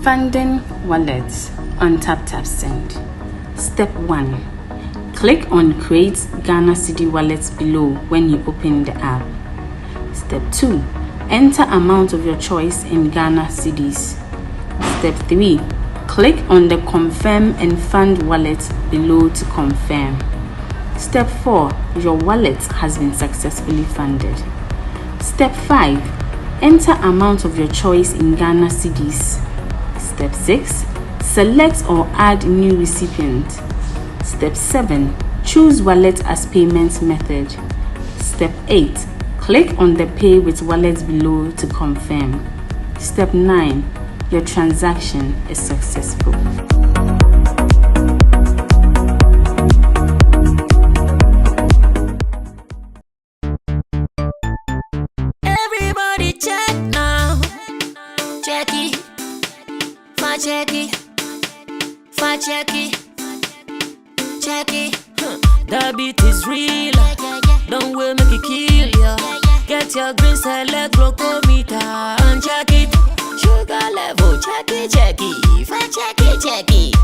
Funding wallets on Taptap Send. Step 1. Click on Create Ghana Cedi Wallets below when you open the app. Step 2. Enter amount of your choice in Ghana Cedis. Step 3. Click on the Confirm and Fund wallet below to confirm. Step 4. Your wallet has been successfully funded. Step 5. Enter amount of your choice in Ghana Cedis. Step 6. Select or add new recipient. Step 7. Choose wallet as payment method. Step 8. Click on the Pay with Wallet below to confirm. Step 9. Your transaction is successful. Everybody check now. Check it. Check it, check it, check it. The beat is real. Don't wait, make it kill ya. Get your green select glucometer and check it. Sugar level, check it, check it. Check it, check it.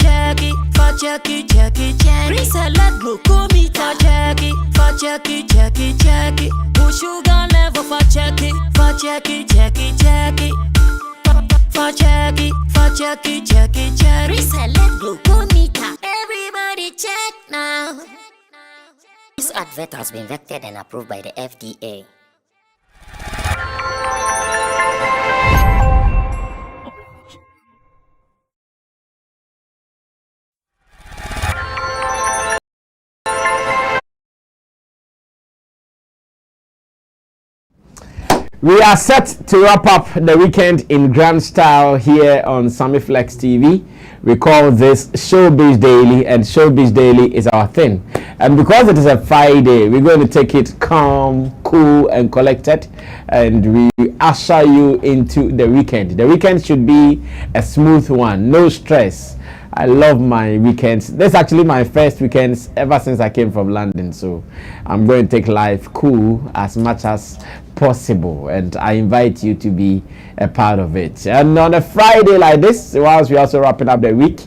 Check it, check it, check it, check it. Green select glucometer. Check it, check it, check it, check it. Sugar level, check it, check it, check it, check it. Check it, check it, check it, check it. Reselect glucometer. Everybody check now. This advert has been vetted and approved by the FDA. We are set to wrap up the weekend in grand style here on Sammy Flex TV. We call this Showbiz Daily, and Showbiz Daily is our thing. And because it is a Friday, we're going to take it calm, cool, and collected, and we usher you into the weekend. The weekend should be a smooth one, no stress. I love my weekends. This is actually my first weekends ever since I came from London, so I'm going to take life cool as much as possible, and I invite you to be a part of it. And on a Friday like this, whilst we're also wrapping up the week,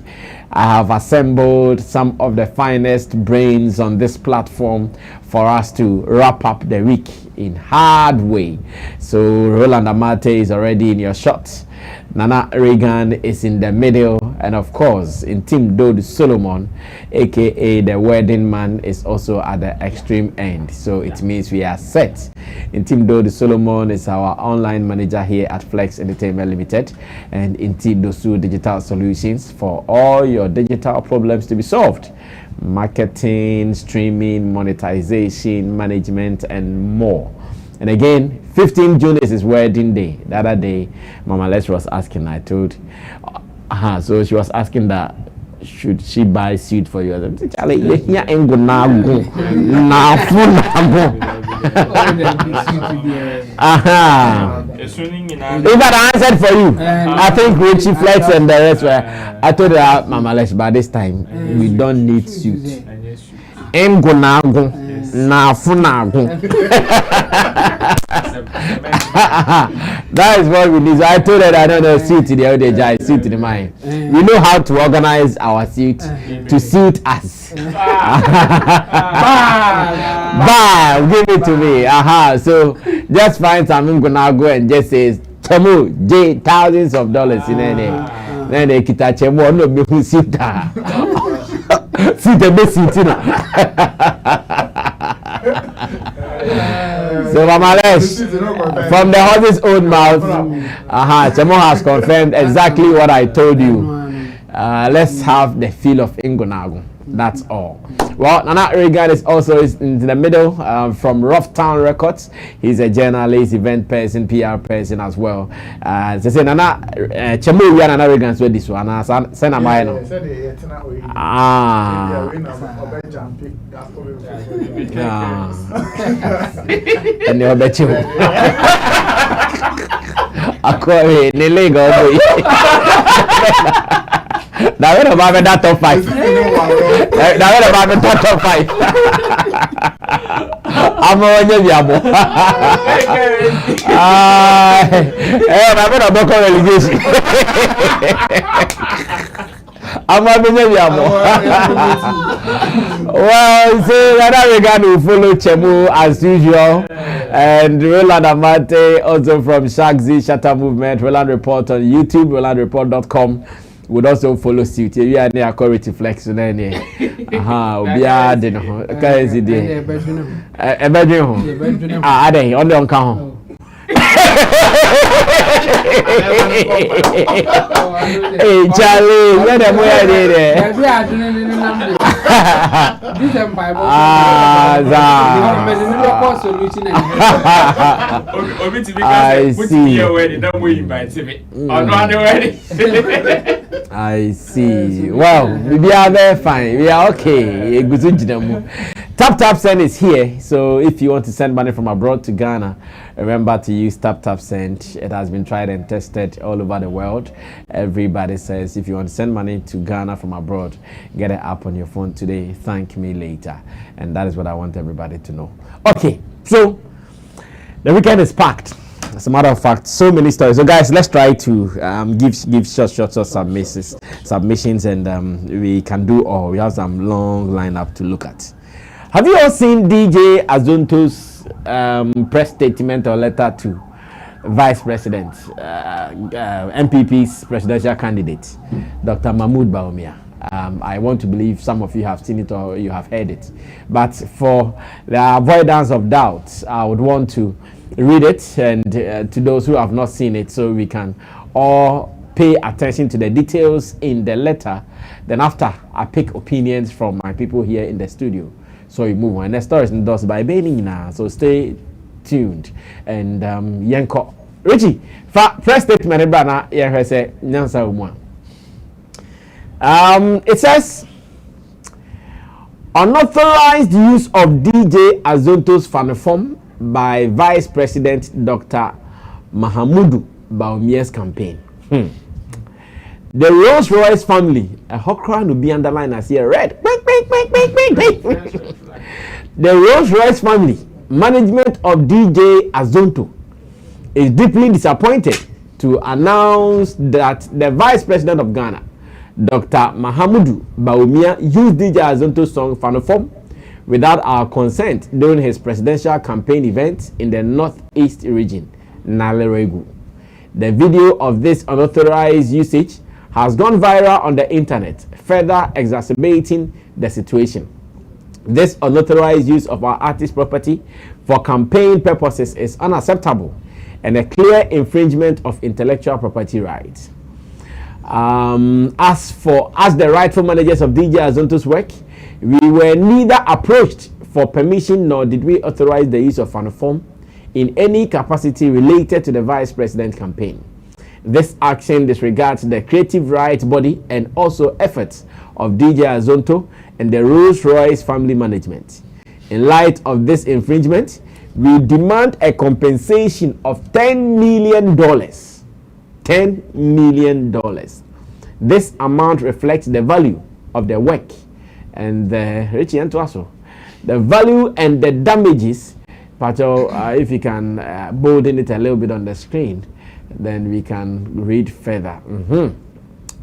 I have assembled some of the finest brains on this platform for us to wrap up the week in hard way. So Roland Amate is already in your shot. Nana Reagan is in the middle, and of course, in Team Dode Solomon, aka the wedding man, is also at the extreme end. So it means we are set. In Team Dode Solomon is our online manager here at Flex Entertainment Limited, and in Team Dosu Digital Solutions for all your digital problems to be solved: marketing, streaming, monetization, management, and more. And again, 15 June is his wedding day. The other day, Mama Les was asking, I told, so she was asking that, should she buy suit for you? I said, Charlie, you here ain't gonna go. If I answered for you, I think Richie Flex and the rest were, I told her, Mama Les, by this time, we don't need suit. Ain't gonna go. That is what we need. So I told her that I don't know suit the other day, suit in the mind. We know how to organize our suit to suit us. Give it to me. So just find something gonna go and just say Chemo J thousands of dollars in any. Then they kita Chemo no be who suit her. See the best suit. So Mama Les, from the horse's own mouth, Chemo has confirmed exactly what I told you. Let's have the feel of Ingonago. That's all. Well, Nana Reagan is also in the middle from Rough Town Records. He's a journalist, event person, PR person as well. They say Nana Chemu we Nana Reagan's with this one. Send a mine. And you'll bet you. Akore Nilego. Now we're about that top 5. Now we're about the top 5. I'm on your yabo. I'm about relegation. I'm on your yabo. Well, so Nana Reagan will follow Chemu as usual, and Roland Amate also from Shatta Movement. Roland Report on YouTube, RolandReport.com. Would also follow suit. We are near Cority Flex. We are the bedroom. Ah, they on the account. Hey, Charlie, where the boy there? I see. Well, we are very fine. We are okay. Taptap Send is here. So if you want to send money from abroad to Ghana, remember to use Taptap Send. It has been tried and tested all over the world. Everybody says if you want to send money to Ghana from abroad, get an app on your phone today. Thank me later. And that is what I want everybody to know. Okay, so the weekend is packed. As a matter of fact, so many stories. So guys, let's try to give short submissions, and we can do all. We have some long lineup to look at. Have you all seen DJ Azonto's press statement or letter to Vice President, MPP's presidential candidate, Dr. Mahmoud Bawumia? I want to believe some of you have seen it or you have heard it. But for the avoidance of doubt, I would want to read it and to those who have not seen it, so we can all pay attention to the details in the letter. Then after, I pick opinions from my people here in the studio. So we move on. And the story is endorsed by Benina. So stay tuned. And Yanko Richie, first statement brana yeah say nyansa umwa. It says unauthorized use of DJ Azonto's fanform by Vice President Dr. Mahamudu Bawumia's campaign. The Rolls-Royce family, a Hokran will be underlined as here red. The Rolls-Royce family, management of DJ Azonto, is deeply disappointed to announce that the Vice President of Ghana, Dr. Mahamudu Bawumia, used DJ Azonto's song Fanform without our consent during his presidential campaign event in the northeast region, Naleregu. The video of this unauthorized usage has gone viral on the internet, further exacerbating the situation. This unauthorized use of our artist property for campaign purposes is unacceptable and a clear infringement of intellectual property rights. As the rightful managers of DJ Azonto's work, we were neither approached for permission nor did we authorize the use of fanform in any capacity related to the Vice President campaign. This action disregards the creative rights body and also efforts of DJ Azonto and the Rolls-Royce family management. In light of this infringement, we demand a compensation of $10 million. $10 million. This amount reflects the value of the work and the value and the damages. If you can bolden it a little bit on the screen, then we can read further.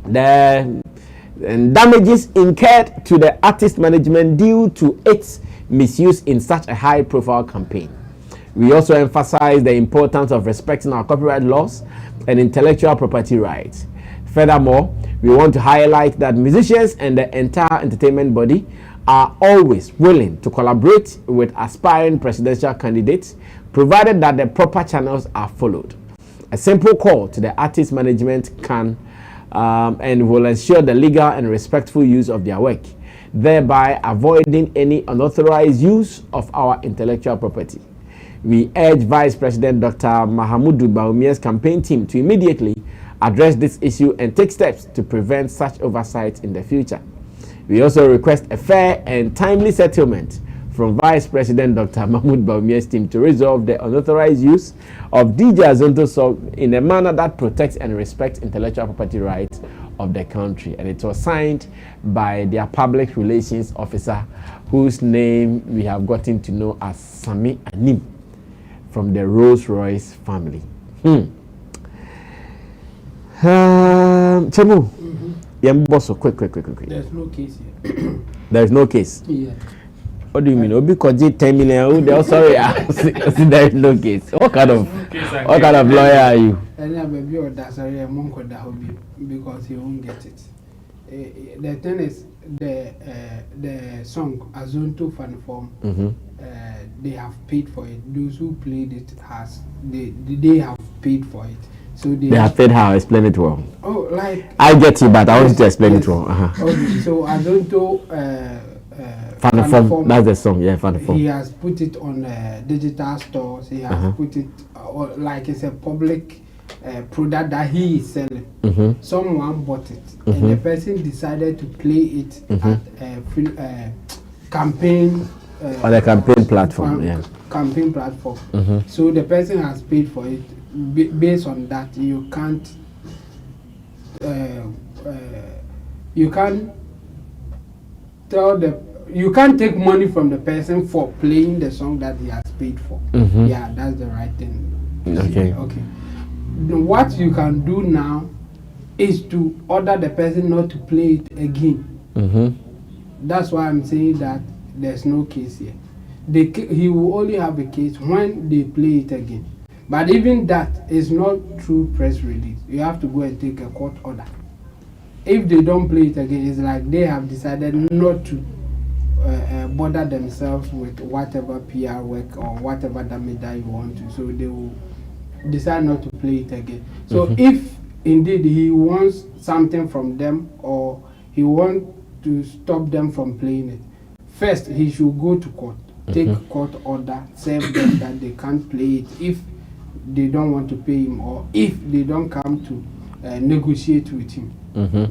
The damages incurred to the artist management due to its misuse in such a high-profile campaign. We also emphasize the importance of respecting our copyright laws and intellectual property rights. Furthermore, we want to highlight that musicians and the entire entertainment body are always willing to collaborate with aspiring presidential candidates, provided that the proper channels are followed. A simple call to the artist management can and will ensure the legal and respectful use of their work. thereby avoiding any unauthorized use of our intellectual property. We urge Vice President Dr. Mahamudu Bawumia's campaign team to immediately address this issue and take steps to prevent such oversight in the future. We also request a fair and timely settlement from Vice President Dr. Mahmoud Bawumia's team to resolve the unauthorized use of DJ Azonto song in a manner that protects and respects intellectual property rights of the country. And it was signed by their public relations officer, whose name we have gotten to know as Sammy Anim, from the Rolls-Royce family. Chemu, quick. There's no case here. There's no case. Yeah. What do you mean? Because 10 million. Oh, sorry, there is no case. What kind of lawyer are you? Because he won't get it. The thing is, the song Azonto fan form. They have paid for it. Those who played it they have paid for it. So they have paid how? Explain it well. Oh, like I get you, but I want you to explain it well. Okay, so Azonto fan form. That's the song, yeah. Fan form. He has put it on digital stores. He has put it like it's a public product that he is selling. Someone bought it, and the person decided to play it at a campaign. On a campaign platform, campaign platform. So the person has paid for it. Based on that, you can't take money from the person for playing the song that he has paid for. Yeah, that's the right thing. Okay. What you can do now is to order the person not to play it again. That's why I'm saying that there's no case here. He will only have a case when they play it again. But even that is not true press release. You have to go and take a court order. If they don't play it again, it's like they have decided not to bother themselves with whatever PR work or whatever damage that you want to. So they will decide not to play it again. So if indeed he wants something from them, or he wants to stop them from playing it, first he should go to court, take court order, serve them that they can't play it if they don't want to pay him, or if they don't come to negotiate with him.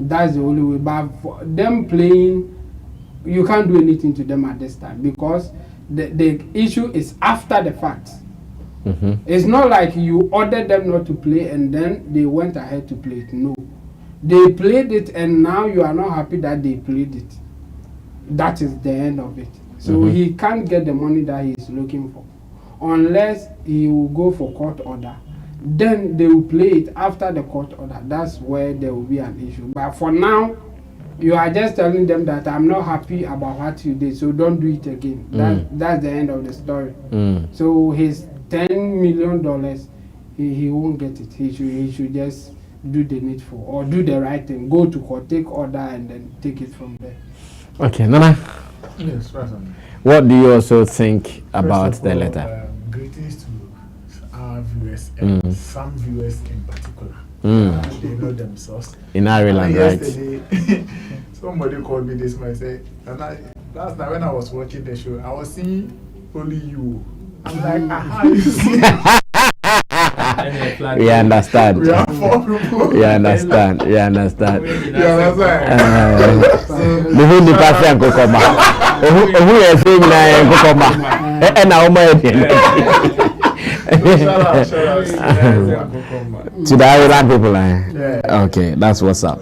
That's the only way. But for them playing, you can't do anything to them at this time, because the issue is after the fact. It's not like you ordered them not to play and then they went ahead to play it. No, they played it and now you are not happy that they played it. That is the end of it. So he can't get the money that he is looking for unless he will go for court order. Then they will play it after the court order. That's where there will be an issue. But for now, you are just telling them that I'm not happy about what you did, so don't do it again. That's the end of the story. So his $10 million, he won't get it. He should just do the needful or do the right thing. Go to court, take order, and then take it from there. Okay, Nana. Yes, President. What do you also think about the letter? Greetings to our viewers and some viewers in particular. They know themselves. In Ireland, right? Yesterday, somebody called me this morning and said, last night when I was watching the show, I was seeing only you. I'm like, you see? We understand. We are four people. We understand. We understand. You understand? The whole department go come back. Who is saying that go come back? And now my to the Ireland people. Yeah. Okay, that's what's up.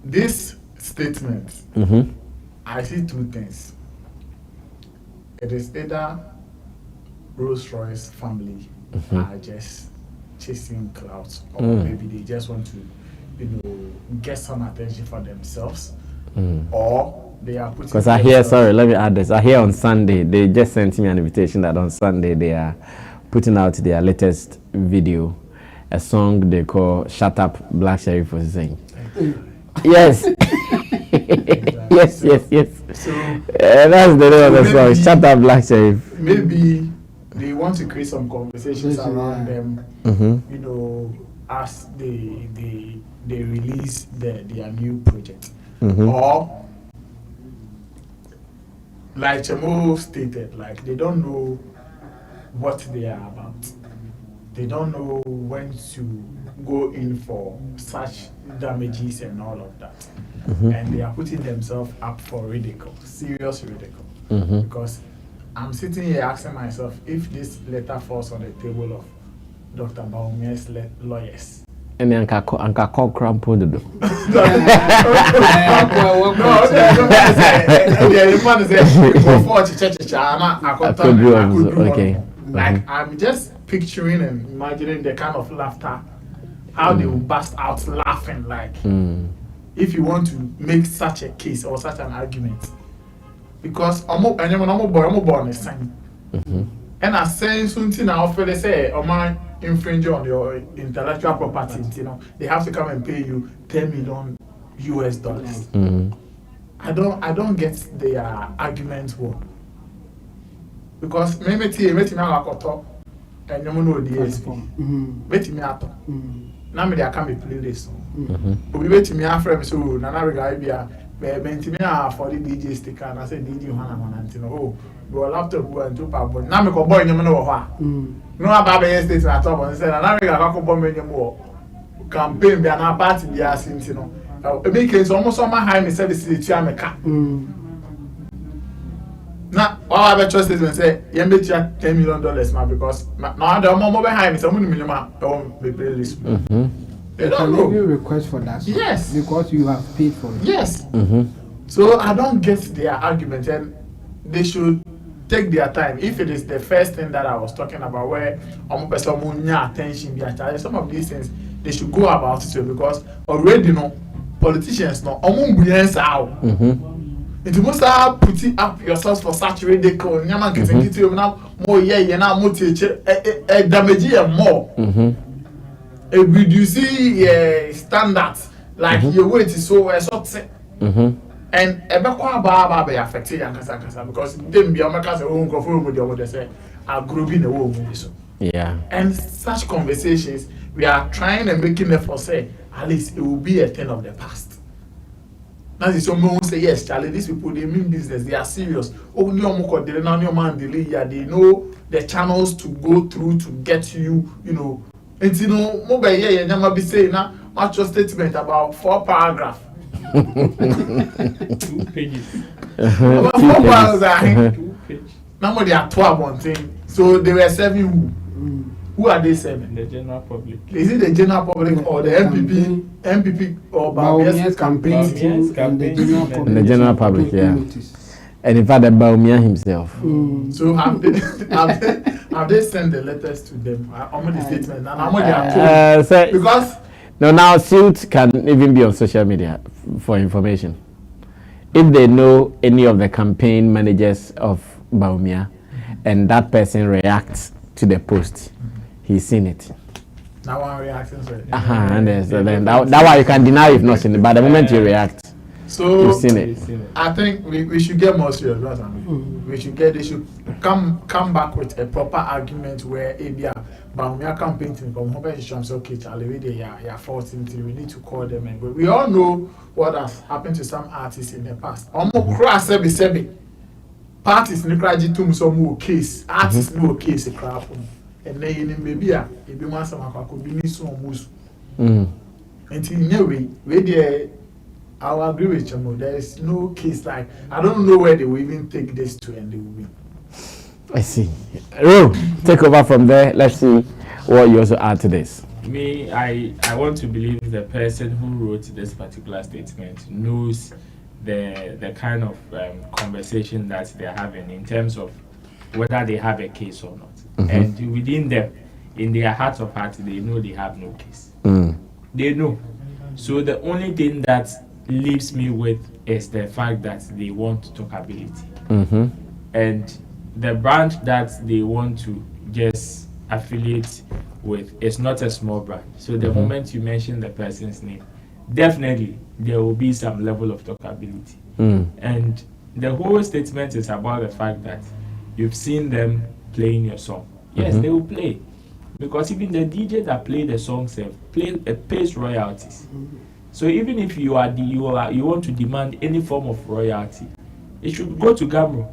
This statement, I see two things. It is either Rolls-Royce family are just chasing clouds, or maybe they just want to, get some attention for themselves, or they are putting. Because I hear, sorry, let me add this. I hear on Sunday they just sent me an invitation that on Sunday they are putting out their latest video, a song they call "Shatta Black Sheriff" was saying. Yes. yes. So that's the name of the song, Shatta Black Sheriff. Maybe they want to create some conversations around them, as they release their new project. Or like Chemo stated, like they don't know what they are about. They don't know when to go in for such damages and all of that. And they are putting themselves up for ridicule, serious ridicule. Because I'm sitting here asking myself if this letter falls on the table of Dr. Baumia's lawyers. And then Anka call crampo the okay. Like I'm just picturing and imagining the kind of laughter, how they will burst out laughing. Like if you want to make such a case or such an argument, because I'm born a sign, and I say something I offer. They say, "Am infringe on your intellectual property?" You know, they have to come and pay you $10 million US. I don't get their argument well. Because maybe me akoto and you know the DSP. Beti me ato. Na me dey come play this song. Obi beti me afrem so na na rega bia benti me for the DJ sticker na say DJ Hana Manantino. Oh, go laptop go and do pabo. Na me ko boy nyem no wo ho a. No aba be state na top on say na rega ka ko boy me nyem wo. Campaign bia na party bia sintino. E be case almost on my high me say the city ameka. Now, all I have trust statement say, you bet $10 million, man, because now the more behind me, someone million be pay this. They don't know. You request for that. Yes. Because you have paid for it. Yes. So I don't get their argument, and they should take their time. If it is the first thing that I was talking about, where attention, some of these things they should go about it because already politicians know out. It must have put it up yourselves for such ridicule. Nyaman can get you now more now more teacher damage more. If you see standards like your weight is so and ebekwa ba be affected yankasa because them be amaka say own go for they say are grouping the whole so. Yeah. And such conversations we are trying and making effort say at least it will be a thing of the past. Now, someone say yes, Charlie. These people they mean business. They are serious. Oh, they know the channels to go through to get you. You know, and you know, mobile you never be saying now. What's your statement about 4 paragraphs? 2 pages. About 4 paragraphs. Now they are 12 on thing. So they were serving who? Who are they serving? The general public. Is it the general public or the MPP or Baumia's campaign? And the general public, yeah. And in fact, the Baumia himself. So have they sent the letters to them? I'm the statement, and I'm told because now suit can even be on social media for information. If they know any of the campaign managers of Baumia, and that person reacts to the post, he's seen it. Now one reaction, sir. And so then that why you can deny if not seen it. But the moment you react, so you've seen it. I think we should get more serious. They should come back with a proper argument where Abia Baumia campaign from home say okay, Charlie, they are forcing to. We need to call them and go. We all know what has happened to some artists in the past. Almost cross sebi. Parties in the crowd some more case. Artists no case a crap. And then maybe if you want some could be so much. Until anyway, I'll agree with you. There is no case like I don't know where they will even take this to and they will win. I see. Ro, take over from there. Let's see what you also add to this. Me, I want to believe the person who wrote this particular statement knows the kind of conversation that they're having in terms of whether they have a case or not. And within them, in their heart of hearts, they know they have no case. They know. So the only thing that leaves me with is the fact that they want talkability. And the brand that they want to just affiliate with is not a small brand. So the moment you mention the person's name, definitely there will be some level of talkability. And the whole statement is about the fact that you've seen them playing your song. Yes, they will play. Because even the DJ that play the song pays royalties. So even if you want to demand any form of royalty, it should go to Gamro.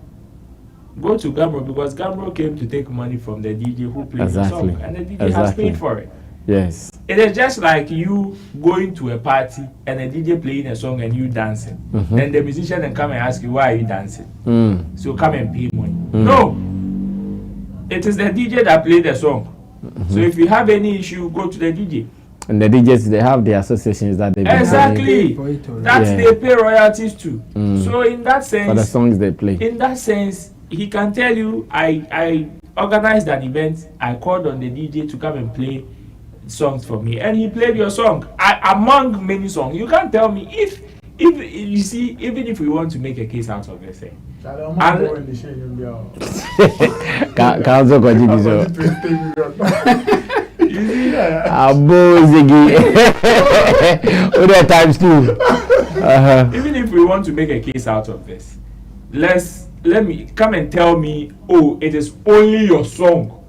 go to Gamro, because Gamro came to take money from the DJ who played the Exactly. song, and the DJ has paid for it. Yes. It is just like you going to a party and a DJ playing a song and you dancing. Then the musician then come and ask you, why are you dancing? So come and pay money. No, it is the DJ that played the song. So if you have any issue, go to the DJ. And the DJs, they have the associations that they exactly. That's they pay royalties to. So in that sense, for the songs they play. In that sense, he can tell you, I organized an event. I called on the DJ to come and play songs for me, and he played your song among many songs. You can't tell me if you see, even if we want to make a case out of this thing. Even if we want to make a case out of this, let me come and tell me, oh, it is only your song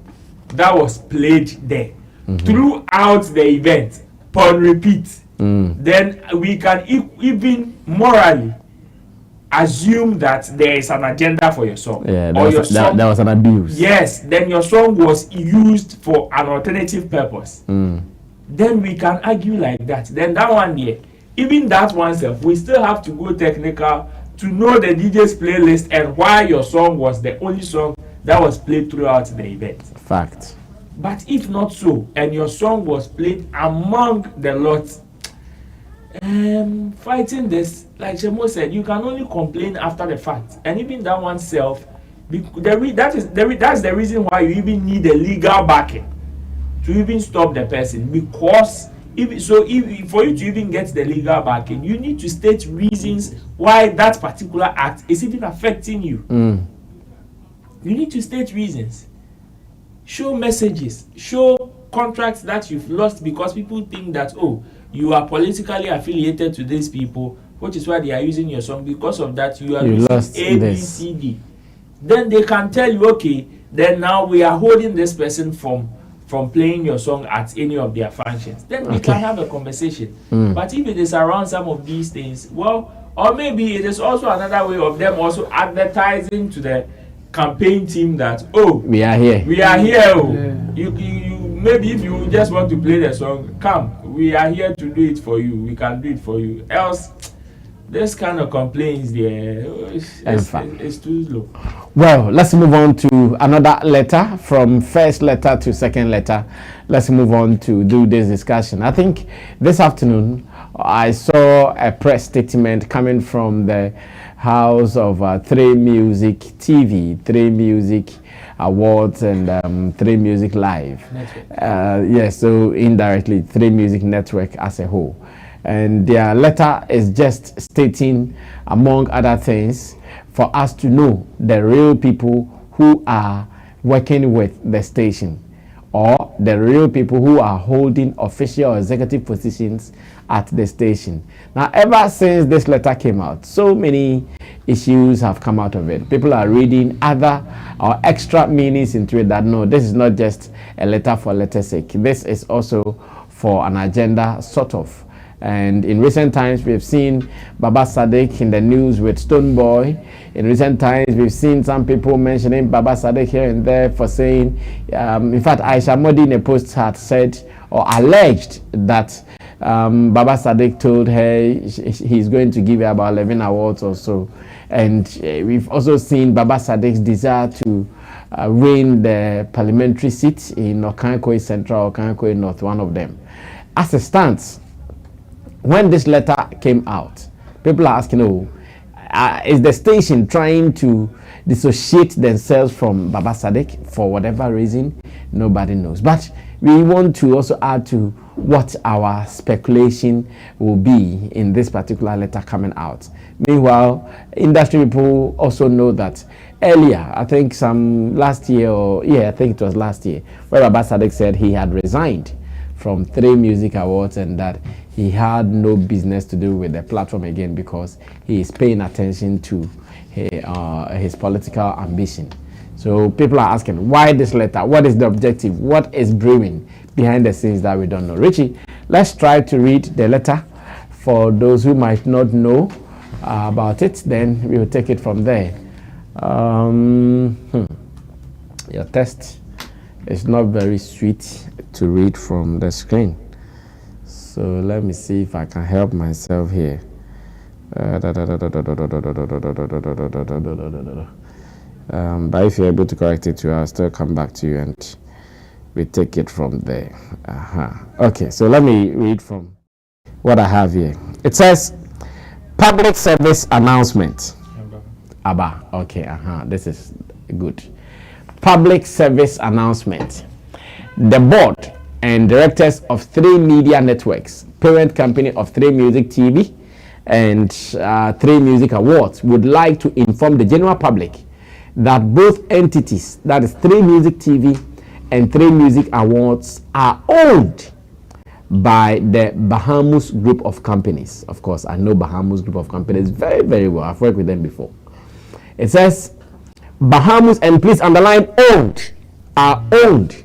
that was played there throughout the event on repeat. Then we can even morally assume that there is an agenda for your song. Yeah, that was an abuse. Yes, then your song was used for an alternative purpose. Then we can argue like that. Then that one there, even that one self, we still have to go technical to know the DJ's playlist and why your song was the only song that was played throughout the event. Fact. But if not so, and your song was played among the lot, fighting this, like Shemo said, you can only complain after the fact. And even that one self, that's the reason why you even need a legal backing to even stop the person. Because for you to even get the legal backing, you need to state reasons why that particular act is even affecting you. You need to state reasons. Show messages, show contracts that you've lost because people think that, oh, you are politically affiliated to these people, which is why they are using your song. Because of that, you are lost A, B, C, D. Then they can tell you, okay, then now we are holding this person from playing your song at any of their functions. Then we can have a conversation. But if it is around some of these things, well, or maybe it is also another way of them also advertising to the campaign team that, oh, we are here. Oh. You maybe if you just want to play the song, come, we are here to do it for you. We can do it for you. Else, this kind of complaints there, it's too low. Well, let's move on to another letter, from first letter to second letter. Let's move on to do this discussion. I think this afternoon I saw a press statement coming from the house of 3 Music TV, 3 Music Awards, and 3 Music Live. Yes, so indirectly 3 Music Network as a whole. And their letter is just stating, among other things, for us to know the real people who are working with the station, or the real people who are holding official or executive positions at the station. Now, ever since this letter came out, so many issues have come out of it. People are reading other or extra meanings into it, that no, this is not just a letter for letter's sake. This is also for an agenda, sort of. And in recent times, we've seen Baba Sadiq in the news with Stone Boy. In recent times, we've seen some people mentioning Baba Sadiq here and there for saying, in fact, Aisha Modi in a post had said or alleged that Baba Sadiq told her he's going to give her about 11 awards or so. And we've also seen Baba Sadiq's desire to win the parliamentary seat in Okankwe Central, Okankwe North, one of them. As it stands, when this letter came out, people are asking, oh, is the station trying to dissociate themselves from Baba Sadiq for whatever reason? Nobody knows. But we want to also add to what our speculation will be in this particular letter coming out. Meanwhile, industry people also know that earlier, I think last year, I think it was last year, where Baba Sadiq said he had resigned from 3 Music Awards and that he had no business to do with the platform again because he is paying attention to his political ambition. So people are asking, why this letter? What is the objective? What is brewing behind the scenes that we don't know? Richie, let's try to read the letter for those who might not know about it. Then we will take it from there. Your text is not very sweet to read from the screen. So let me see if I can help myself here. But if you're able to correct it, I'll still come back to you and we take it from there. Okay, so let me read from what I have here. It says, public service announcement. Abba, okay, this is good. Public service announcement. The board and directors of 3 media networks, parent company of 3 Music TV and 3 Music Awards, would like to inform the general public that both entities, that is 3 Music TV and 3 Music Awards, are owned by the Bahamas Group of Companies. Of course, I know Bahamas Group of Companies very, very well. I've worked with them before. It says Bahamas, and please underline owned, are owned.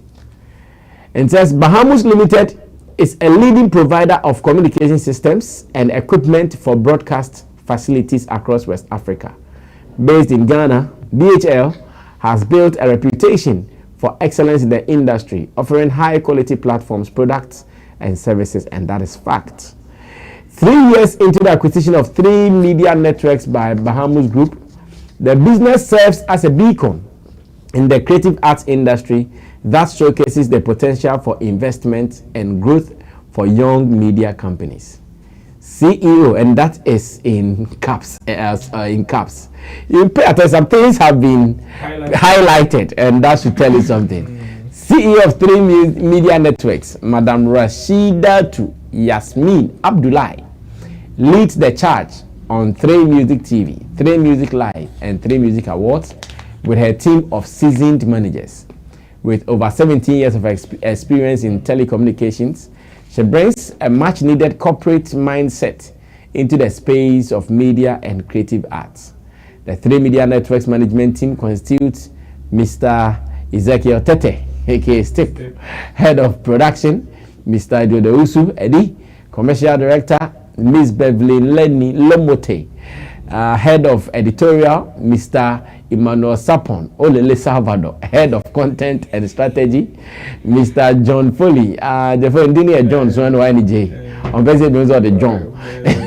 It says Bahamas Limited is a leading provider of communication systems and equipment for broadcast facilities across West Africa. Based in Ghana, BHL has built a reputation for excellence in the industry, offering high quality platforms, products and services, and that is fact. 3 years into the acquisition of 3 media networks by Bahamas Group, the business serves as a beacon in the creative arts industry that showcases the potential for investment and growth for young media companies. CEO, and that is in caps, in caps. You pay attention, some things have been highlighted, and that should tell you something. CEO of 3 media networks, Madam Rashida Yasmin Abdullahi, leads the charge on 3 Music TV, 3 Music Live, and 3 Music Awards with her team of seasoned managers. With over 17 years of experience in telecommunications, she brings a much-needed corporate mindset into the space of media and creative arts. The 3 media networks management team constitutes Mr. Ezekiel Tete, aka Stip, head of production, Mr. Dodousu Eddie, commercial director, Ms. Beverly Lenny Lomote, head of editorial, Mr. Emmanuel Sapon Olele Salvador, head of content and strategy, Mr. John Foley, the engineer John Swan YNJ, on President of the John,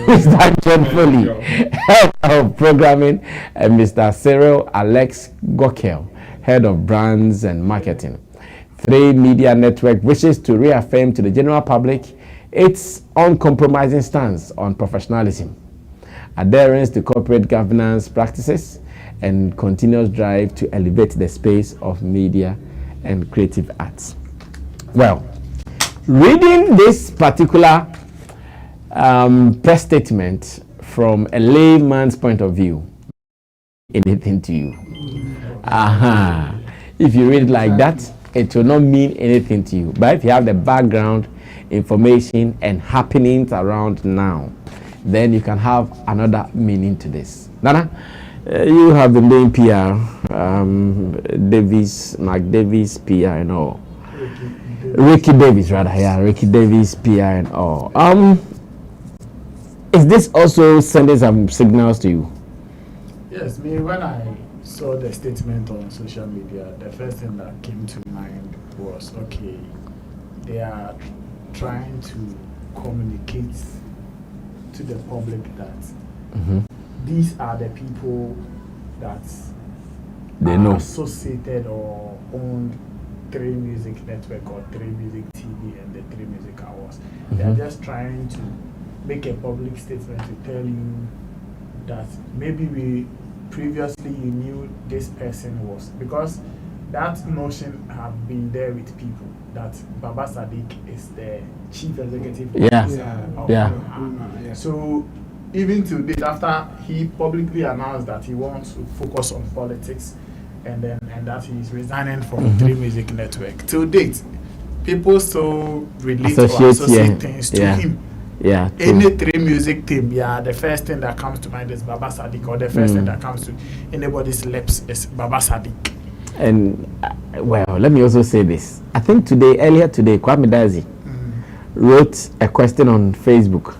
Mr. John Foley, head of programming, and Mr. Cyril Alex Gokel, head of brands and marketing. 3 Media Network wishes to reaffirm to the general public its uncompromising stance on professionalism, adherence to corporate governance practices, and continuous drive to elevate the space of media and creative arts. Well, reading this particular press statement from a layman's point of view, anything to you. If you read it like that, it will not mean anything to you. But if you have the background information and happenings around now, then you can have another meaning to this. Nana, you have been doing PR, Mark Davis PR and all. Ricky Davis rather, yeah, Ricky Davis PR and all. Is this also sending some signals to you? Yes, me, when I saw the statement on social media, the first thing that came to mind was, okay, they are trying to communicate to the public that these are the people that they are know associated or own 3 Music Network or 3 Music TV and the 3 Music Awards. They are just trying to make a public statement to tell you that maybe previously you knew this person was, because that notion have been there with people that Baba Sadiq is the chief executive officer of Ghana. So even to date, after he publicly announced that he wants to focus on politics and that he is resigning from 3 Music Network, to date, people still relate or associate things to him. Yeah. Any 3 Music team, the first thing that comes to mind is Baba Sadiq, or the first thing that comes to anybody's lips is Baba Sadiq. And well, let me also say this. I think earlier today, Kwame Dazi wrote a question on Facebook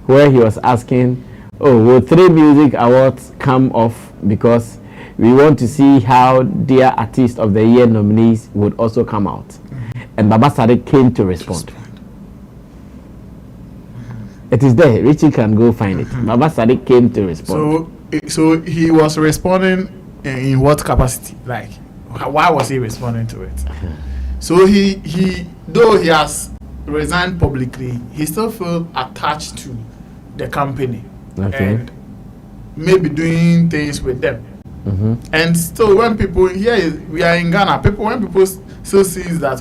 where he was asking, will 3 Music Awards come off because we want to see how their Artist of the Year nominees would also come out. And Baba Sadiq came to respond. It is there. Richie can go find it. Baba Sadiq came to respond. So he was responding in what capacity? Like, why was he responding to it? So he though he has resigned publicly, he still feels attached to the company and maybe doing things with them. And still, when people we are in Ghana, when people still sees that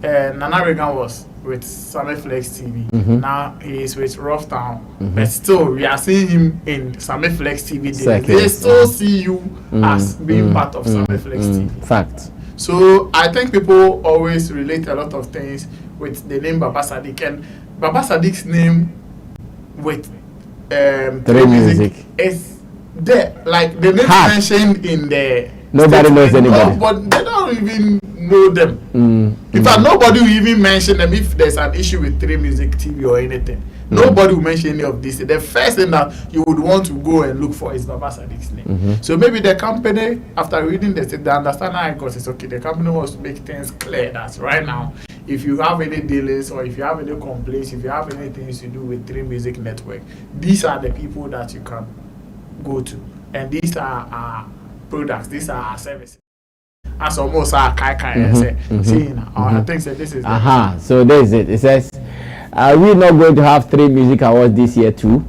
Nana Reagan was with Sammy Flex TV, now he is with Rough Town, but still we are seeing him in Sammy Flex TV. They still see you as being part of Sammy Flex TV. Fact. So I think people always relate a lot of things with the name Baba Sadiq, and Baba Sadiq's name with Three Music is there. Like the name mentioned in the nobody knows anybody, but they don't even know them. In fact, nobody will even mention them if there's an issue with Three Music TV or anything. Nobody will mention any of this. The first thing that you would want to go and look for is Baba Sadiq's name. So maybe the company, after reading the state, they understand how it goes. It's okay. The company wants to make things clear that right now, if you have any dealings or if you have any complaints, if you have anything to do with Three Music Network, these are the people that you can go to, and these are our products, these are our services. As almost our kai saying, I think that this is so there is it. It says, are we not going to have 3 music awards this year too?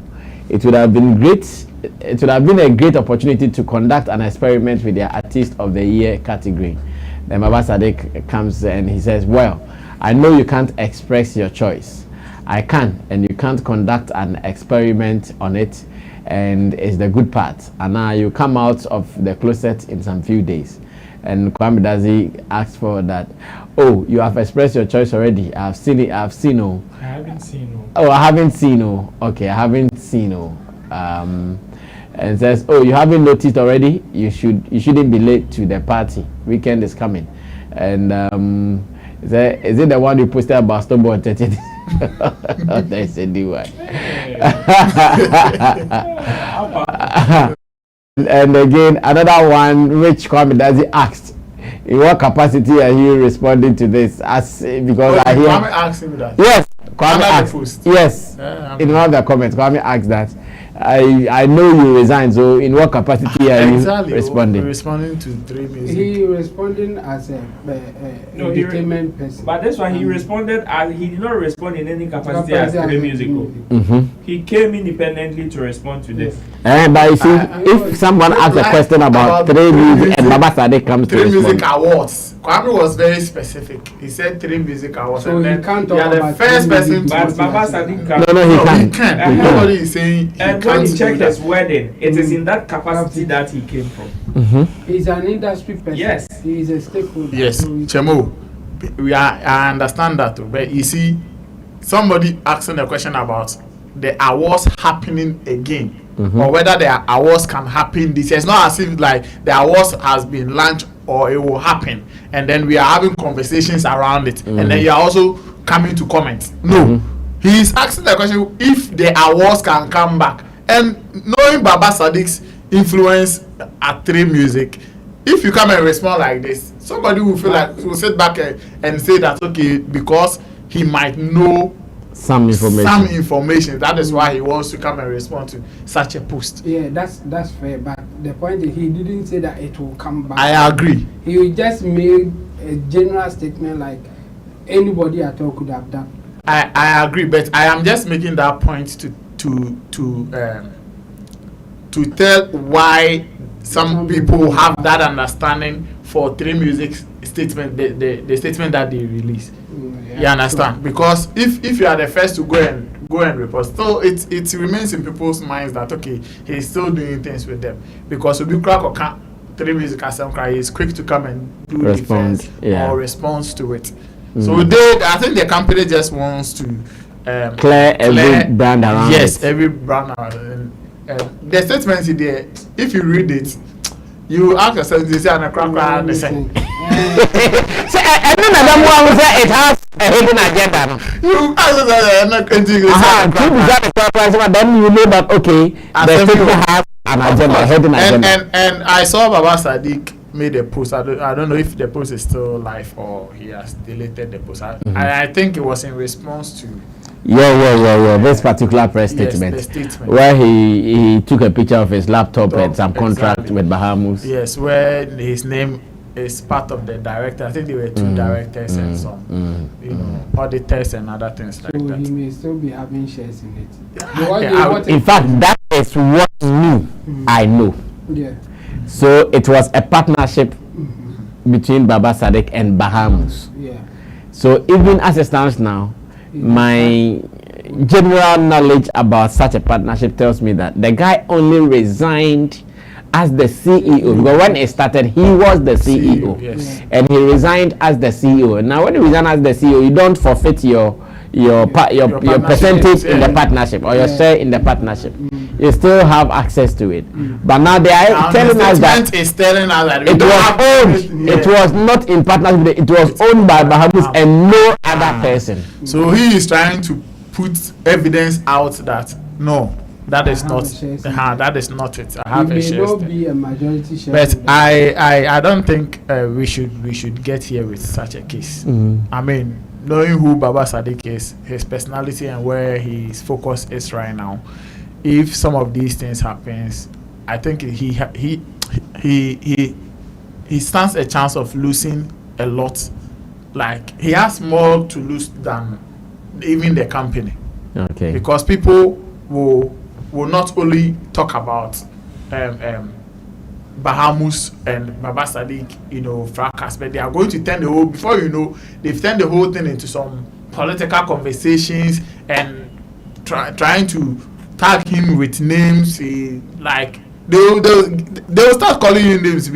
It would have been great. It would have been a great opportunity to conduct an experiment with their Artist of the Year category. Then Baba Sadiq comes and he says, well, I know you can't express your choice. I can, and you can't conduct an experiment on it, and it's the good part. And now you come out of the closet in some few days. And Kwame Dazi asked for that. Oh, you have expressed your choice already. I've seen it. I haven't seen. Okay, I haven't seen. And says, oh, you haven't noticed already. You shouldn't be late to the party. Weekend is coming. And is it the one you posted about Stoneball 30? That's a new one. And again, another one which Kwame Dazi asked, in what capacity are you responding to this? Because I hear Kwame asked him that. Yes, Kwame asked. Yes, in one of the comments, Kwame asked that. I know you resigned, so in what capacity are you responding? Responding to Three Music. He responding as a entertainment person. But that's why he responded as he did not respond in any capacity as Three Music. He came independently to respond to this. But you see, if someone asks a question about Three Music and Baba Sadiq comes to respond. Three Music Awards. Kwame was very specific. He said 3 music awards. So and he can't talk about the first person. But Baba Sadiq can. No, he can't. Nobody is saying he and when you check his wedding, it is in that capacity that he came from. He's an industry person. Yes. He is a stakeholder. Yes, so Chemo. I understand that too. But you see, somebody asking a question about the awards happening again. Or whether the awards can happen this year. It's not as if like the awards has been launched or it will happen and then we are having conversations around it and then you are also coming to comment. No, he is asking the question if the awards can come back, and knowing Baba Sadiq's influence at 3 Music, if you come and respond like this, somebody will feel like will sit back and say that okay, because he might know some information. That is why he wants to come and respond to such a post. Yeah, that's fair. But the point is, he didn't say that it will come back. I agree. He just made a general statement like anybody at all could have done. I agree, but I am just making that point to tell why some people have that understanding for 3 Music statement, the statement that they release. You understand? Sure. Because if you are the first to go and report, so it remains in people's minds that okay, he's still doing things with them, because if you crack or can't 3 Music as some cry is quick to come and do defense or response to it. So I think the company just wants to clear every brand around. Yes, every brand around. The statement is there. If you read it, you ask yourself, "This is a crack the same." So I don't know it has a hidden agenda. You ask yourself, then you know that okay, the statement has an agenda, a hidden agenda. And I saw Baba Sadiq made a post. I don't know if the post is still live or he has deleted the post. I think it was in response to This particular press statement, the statement where he took a picture of his laptop and some contract with Bahamus. Yes, where his name is part of the director. I think there were two directors and some, auditors and other things like that. So he may still be having shares in it. In fact, that is what I know. Yeah. So it was a partnership between Baba Sadiq and Bahamus. Yeah. So even as it stands now, my general knowledge about such a partnership tells me that the guy only resigned as the CEO, because when it started he was the CEO, yes. And he resigned as the CEO. Now when you resign as the CEO, you don't forfeit your percentage in the partnership or your share in the partnership. You still have access to it. But now they are telling us that it was not in partnership, it was owned by Bahamus and no other person. So he is trying to put evidence out that no, that is not that is not it. I have a share. It may not be a majority share. But I don't think we should get here with such a case. I mean, knowing who Baba Sadiq is, his personality and where his focus is right now, if some of these things happens, I think he stands a chance of losing a lot. Like he has more to lose than even the company. Okay. Because people will not only talk about Bahamus and Baba Sadiq, fracas, but they are going to turn the whole, before they've turned the whole thing into some political conversations and trying to tag him with names. Like they'll start calling him names.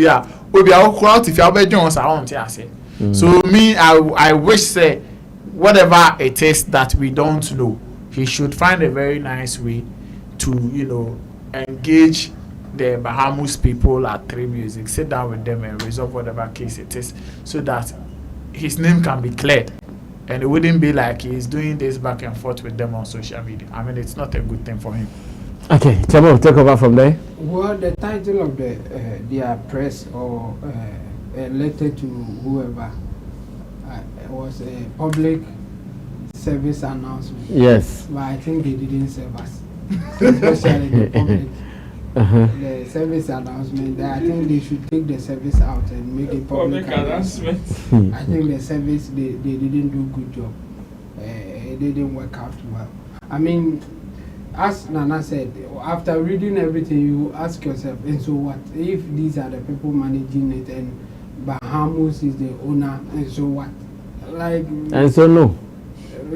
So me, I wish say whatever it is that we don't know, he should find a very nice way to engage the Bahamus people at 3 Music, sit down with them and resolve whatever case it is, so that his name can be cleared and it wouldn't be like he's doing this back and forth with them on social media. I mean, it's not a good thing for him. Okay, Chamo, take over from there. Well, the title of their press or a letter to whoever was a public service announcement. Yes. But I think they didn't serve us, especially the public. The service announcement, I think they should take the service out and make a public announcement. I think the service, they didn't do a good job. It didn't work out well. I mean, as Nana said, after reading everything, you ask yourself, and so what? If these are the people managing it and Bahamus is the owner, and so what? And so no.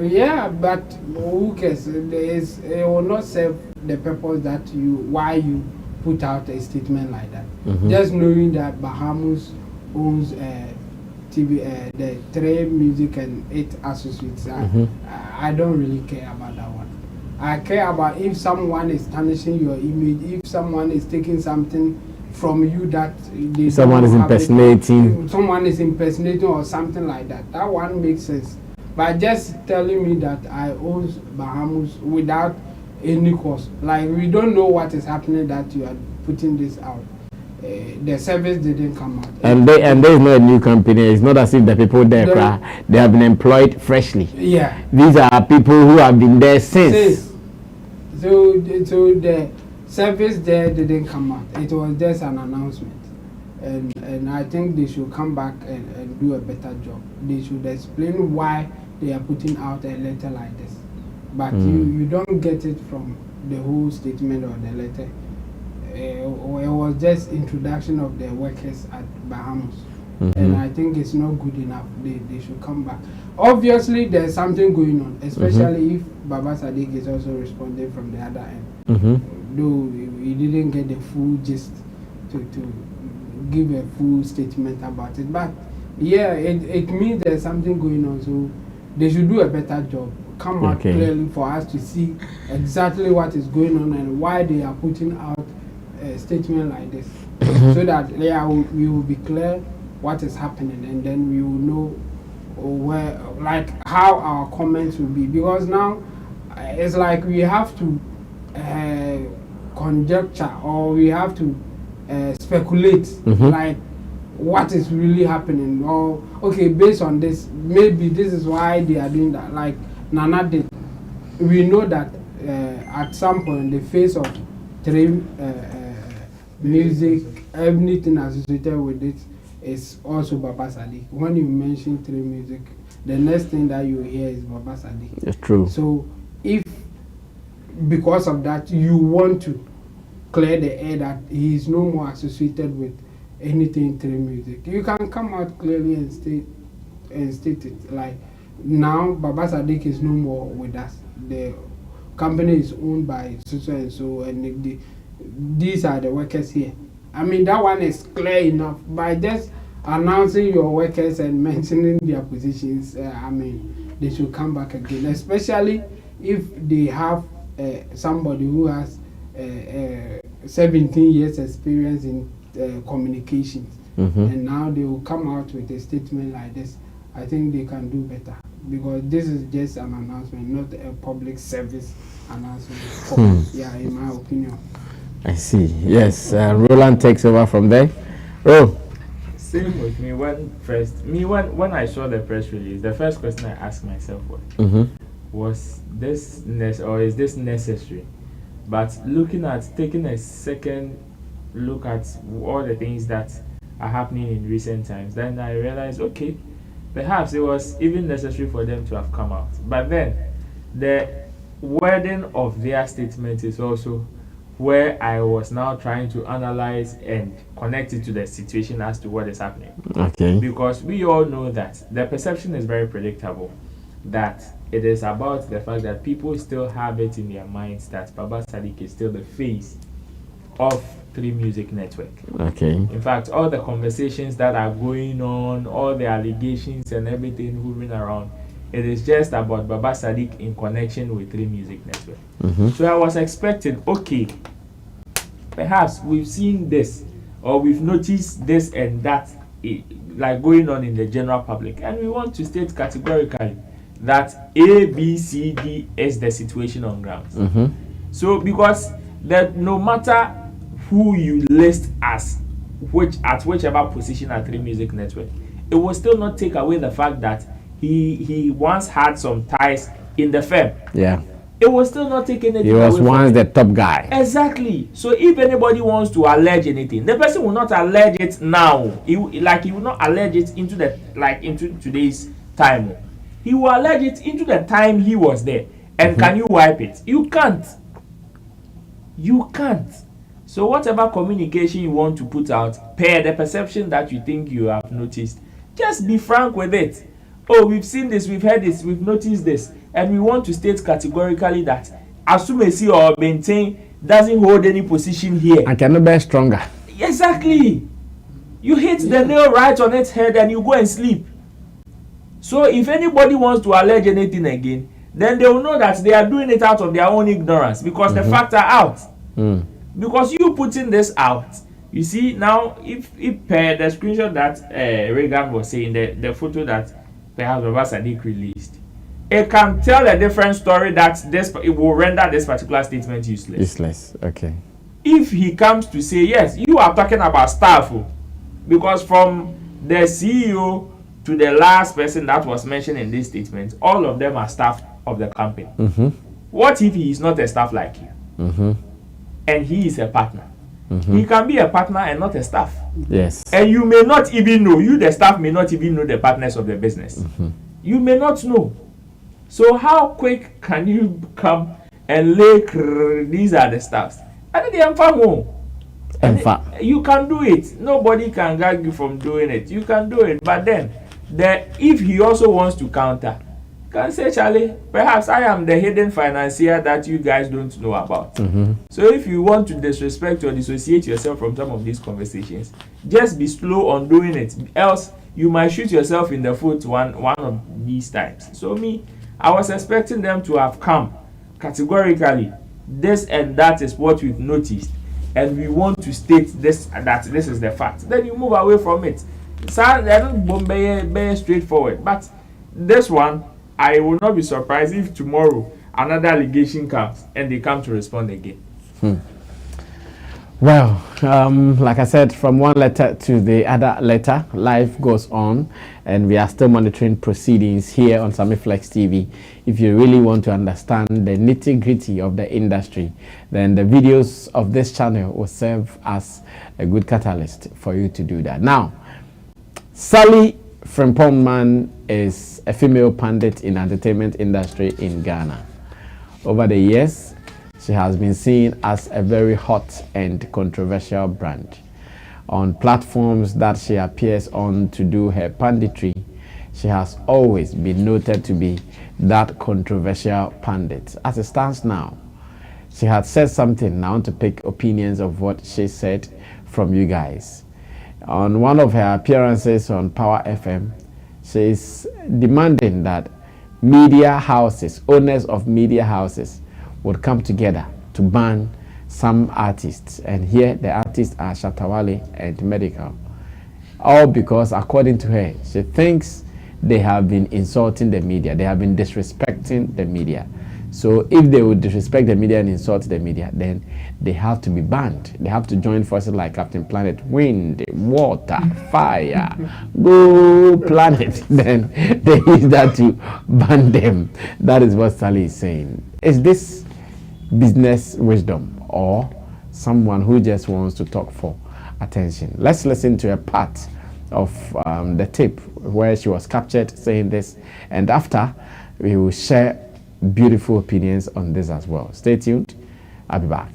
Yeah, but who cares? It will not serve the purpose that why you put out a statement like that. Just knowing that Bahamus owns TV, the 3 Music and 8 associates. I don't really care about that one. I care about if someone is tarnishing your image, if someone is taking something from you that someone is impersonating. Someone is impersonating or something like that. That one makes sense. But just telling me that I own Bahamus without any cost, like we don't know what is happening that you are putting this out. The service didn't come out. And there is no new company. It's not as if the people there they have been employed freshly. Yeah. These are people who have been there since. So the service there didn't come out. It was just an announcement. And I think they should come back and do a better job. They should explain why they are putting out a letter like this. But you don't get it from the whole statement or the letter. It was just introduction of the workers at Bahamus. And I think it's not good enough. They should come back. Obviously, there's something going on, especially if Baba Sadiq is also responding from the other end. Though we didn't get the full gist to give a full statement about it. But yeah, it means there's something going on. So they should do a better job. Come out clearly for us to see exactly what is going on and why they are putting out a statement like this. So that we will be clear what is happening, and then we will know where, like, how our comments will be. Because now it's like we have to conjecture or we have to speculate like what is really happening, or okay, based on this, maybe this is why they are doing that. Like Nana did, we know that at some point the face of three music, everything associated with it is also Baba Sadiq. When you mention three music, the next thing that you hear is Baba Sadiq. It's true. So if because of that you want to clear the air that he is no more associated with anything three music, you can come out clearly and state it. Like now Baba Sadiq is no more with us. The company is owned by so and so, and these are the workers here. I mean, that one is clear enough. By just announcing your workers and mentioning their positions, I mean, they should come back again, especially if they have somebody who has 17 years experience in communications, and now they will come out with a statement like this. I think they can do better, because this is just an announcement, not a public service announcement. Yeah, in my opinion. I see. Yes, Roland takes over from there. Oh. Same with me. When I saw the press release, the first question I asked myself was this is this necessary? But taking a second look at all the things that are happening in recent times, then I realized, okay, perhaps it was even necessary for them to have come out. But then the wording of their statement is also where I was now trying to analyze and connect it to the situation as to what is happening. Okay. Because we all know that the perception is very predictable, that it is about the fact that people still have it in their minds that Baba Sadiq is still the face of Three Music Network. Okay. In fact, all the conversations that are going on, all the allegations and everything moving around, it is just about Baba Sadiq in connection with Three Music Network. So I was expecting, okay, perhaps we've seen this or we've noticed this and that like going on in the general public, and we want to state categorically that A, B, C, D is the situation on grounds. So because that no matter who you list as at whichever position at Three Music Network, it will still not take away the fact that he once had some ties in the firm. Yeah. It will still not take anything. He was once the top guy. Exactly. So if anybody wants to allege anything, the person will not allege it now. He will not allege it into today's time. He will allege it into the time he was there. And can you wipe it? You can't. You can't. So whatever communication you want to put out, per the perception that you think you have noticed, just be frank with it. Oh, we've seen this, we've heard this, we've noticed this, and we want to state categorically that Asumesi or maintain doesn't hold any position here. And cannot be stronger. Exactly. You hit the nail right on its head and you go and sleep. So if anybody wants to allege anything again, then they will know that they are doing it out of their own ignorance, because the facts are out. Because you putting this out, you see now, if per the screenshot that Reagan was saying, the photo that perhaps Baba Sadiq released, it can tell a different story that it will render this particular statement useless. Useless, okay. If he comes to say, yes, you are talking about staff, because from the CEO to the last person that was mentioned in this statement, all of them are staff of the company. What if he is not a staff like you? And he is a partner? He can be a partner and not a staff. Yes. And you may not even know, you the staff may not even know the partners of the business. You may not know. So how quick can you come and lay these are the staffs? And you can do it. Nobody can gag you from doing it. You can do it. But then if he also wants to counter, can say, Charlie, perhaps I am the hidden financier that you guys don't know about. So if you want to disrespect or dissociate yourself from some of these conversations, just be slow on doing it. Else, you might shoot yourself in the foot one of these times. So I was expecting them to have come categorically. This and that is what we've noticed, and we want to state this that this is the fact. Then you move away from it. So I don't be straightforward. But this one, I will not be surprised if tomorrow another allegation comes and they come to respond again. Well, like I said, from one letter to the other letter, life goes on, and we are still monitoring proceedings here on Sammy Flex TV. If you really want to understand the nitty-gritty of the industry, then the videos of this channel will serve as a good catalyst for you to do that. Now, Sally from Mann is a female pundit in the entertainment industry in Ghana. Over the years, she has been seen as a very hot and controversial brand. On platforms that she appears on to do her punditry, she has always been noted to be that controversial pundit. As it stands now, she had said something. Now I want to pick opinions of what she said from you guys. On one of her appearances on Power FM, she is demanding that media houses, owners of media houses, would come together to ban some artists. And here the artists are Shatta, Wale and Medikal. All because, according to her, she thinks they have been insulting the media. They have been disrespecting the media. So if they would disrespect the media and insult the media, then they have to be banned. They have to join forces like Captain Planet, Wind, Water, Fire, Go Planet. Then they use that to ban them. That is what Sally is saying. Is this business wisdom or someone who just wants to talk for attention? Let's listen to a part of the tape where she was captured saying this, and after we will share beautiful opinions on this as well. Stay tuned. I'll be back.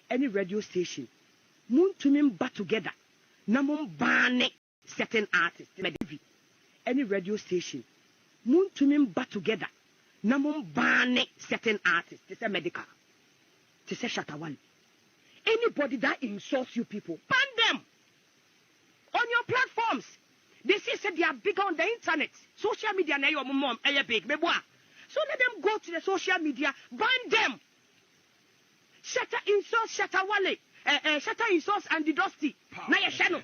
Any radio station, moon to me back together. Namon ban certain artists. Any radio station, moon to me back together. Namon ban certain artists. This is Medikal. This is Shatta, Wale. Anybody that insults you people, ban them on your platforms. They say they are big on the internet, social media. Now your mom, big, so let them go to the social media, ban them. Shatta insults Shatta, Wale. Shatta insults Andy Dusty. Now your channel.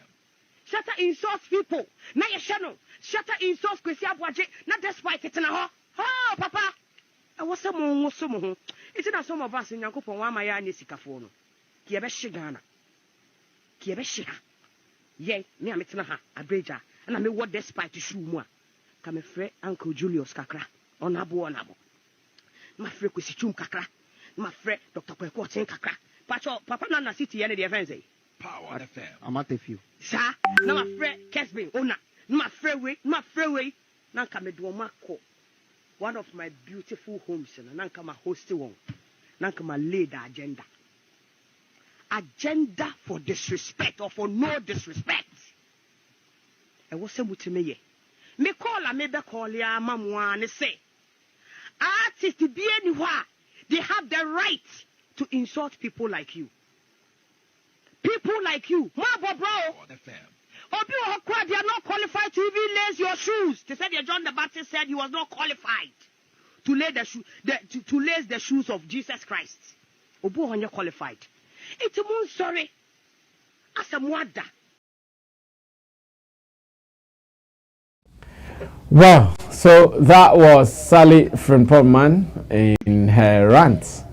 Shatta insults people. Now your channel. Shatta insults Kwesi Abuaje. Not despite it now. Oh, Papa. I was some. It's not some of us in Yankopon Wamaya and Nisikafono. Kiabeshigana. Kiabeshiga. Yea, me a metnaha, a breja, and I may what despite to shoe moi. Come a friend, Uncle Julius Kakra. Onabo. My friend Kwesichum Kakra. My friend Dr. Kwekwoten Kakra. Pacho, Papa Nana City, any defense. Power FM. I'm at a few. Sir, now my friend Kesbin, Ona. My friend way. Nanka Meduomako. One of my beautiful homes, and Nanka my hosty one. Nanka my leader agenda. Agenda for disrespect or for no disrespect. I was saying to me, me call a maybe call ya mamwa and say, artists to be anywhere, they have the right to insult people like you. People like you, Mabo bro. Obi they are not qualified to even lace your shoes. They said John the Baptist said he was not qualified to lay to lace the shoes of Jesus Christ. Obu are qualified. It's a moon sorry. As a mwada. Well, so that was Sally from Mann in her rant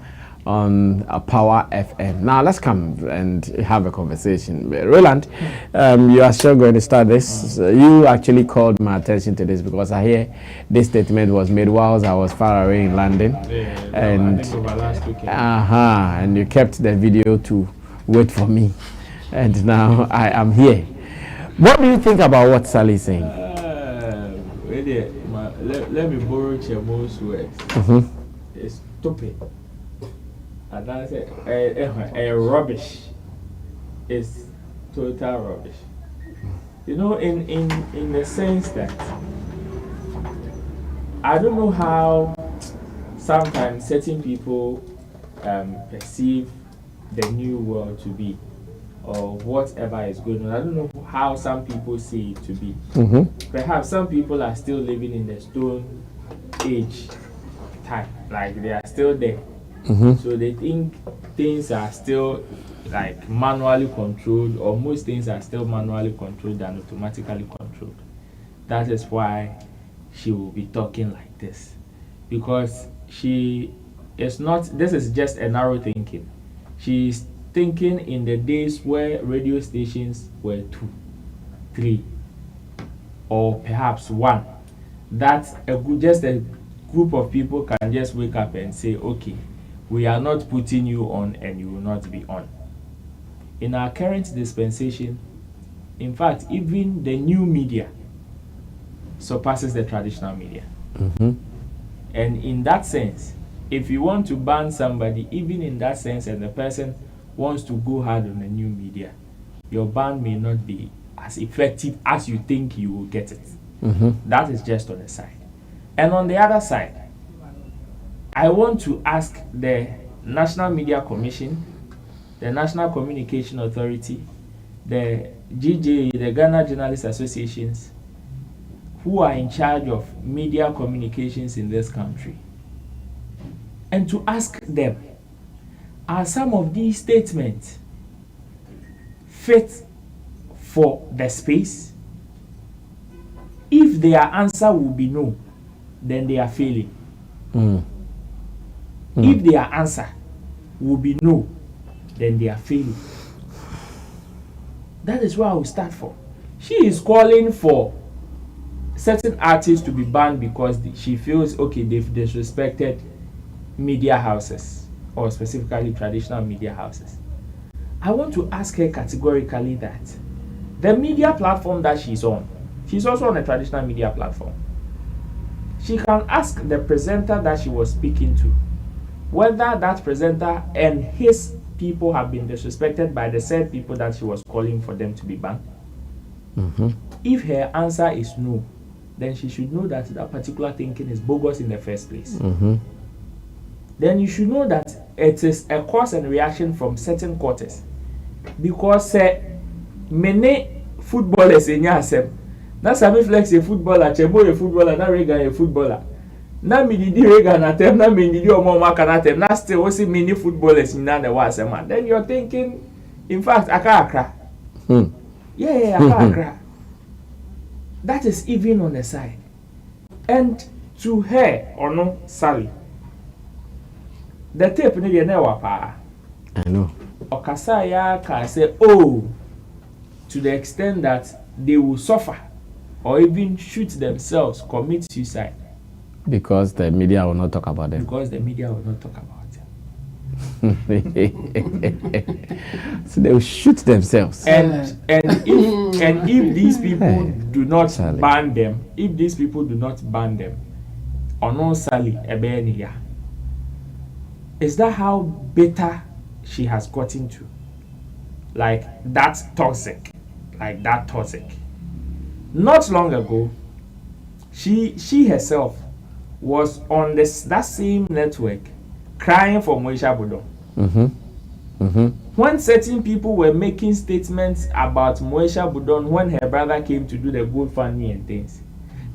on Power FM. Now let's come and have a conversation. Roland, you are sure going to start this. You actually called my attention to this because I hear this statement was made whilst I was far away in London. And I think over last weekend. And you kept the video to wait for me. And now I am here. What do you think about what Sally is saying? Let me borrow Chemo's words. It's stupid. And that's a rubbish. It's total rubbish. You know, in the sense that I don't know how sometimes certain people perceive the new world to be, or whatever is going on. I don't know how some people see it to be. Perhaps some people are still living in the Stone Age time, like they are still there. So they think things are still like manually controlled, or most things are still manually controlled than automatically controlled. That is why she will be talking like this, because she is not, this is just a narrow thinking. She's thinking in the days where radio stations were 2, 3, or perhaps 1, that just a group of people can just wake up and say, okay, we are not putting you on and you will not be on. In our current dispensation, in fact, even the new media surpasses the traditional media. Mm-hmm. And in that sense, if you want to ban somebody, even in that sense, and the person wants to go hard on the new media, your ban may not be as effective as you think you will get it. Mm-hmm. That is just on the side. And on the other side, I want to ask the National Media Commission, the National Communication Authority, the GJ, the Ghana Journalists Associations, who are in charge of media communications in this country, and to ask them, are some of these statements fit for the space? If their answer will be no, then they are failing. If their answer will be no, then they are failing. That is where I will start from. She is calling for certain artists to be banned because she feels, okay, they've disrespected media houses, or specifically traditional media houses. I want to ask her categorically that the media platform that she's on, she's also on a traditional media platform. She can ask the presenter that she was speaking to whether that presenter and his people have been disrespected by the said people that she was calling for them to be banned. Mm-hmm. If her answer is no, then she should know that that particular thinking is bogus in the first place. Mm-hmm. Then you should know that it is a cause and reaction from certain quarters. Because many footballers in Yasem, na Sammy Flex a footballer, Chebo a footballer, na Regan a footballer. Na Mididi Regan atem, na Mididi Omoma Kanatem, na still also many footballers in Nana Wasema. Then you're thinking, in fact, Akakra. Yeah, Akakra. That is even on the side. And to her, or no, Sally, the tape need never pa. I know. Okasaya can say, oh, to the extent that they will suffer or even shoot themselves, commit suicide. Because the media will not talk about them. Because the media will not talk about them. So they will shoot themselves. And if these people do not ban them, ono Sally ebeniya. Is that how bitter she has gotten to? Like that toxic. Not long ago, she herself was on that same network crying for Moesha Budon. Mm-hmm. Mm-hmm. When certain people were making statements about Moesha Budon when her brother came to do the GoFundMe and things,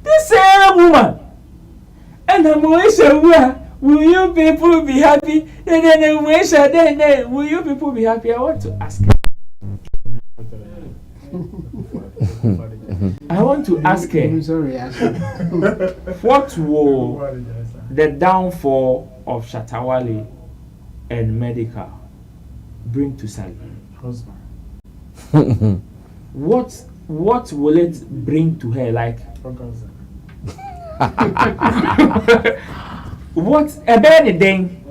this same woman and the Moesha, will you people be happy? Then Moesha, will you people be happy? I want to ask her. I want to ask her, what will the downfall of Shatta, Wale and Medikal bring to Sally? What will it bring to her? Like what anything?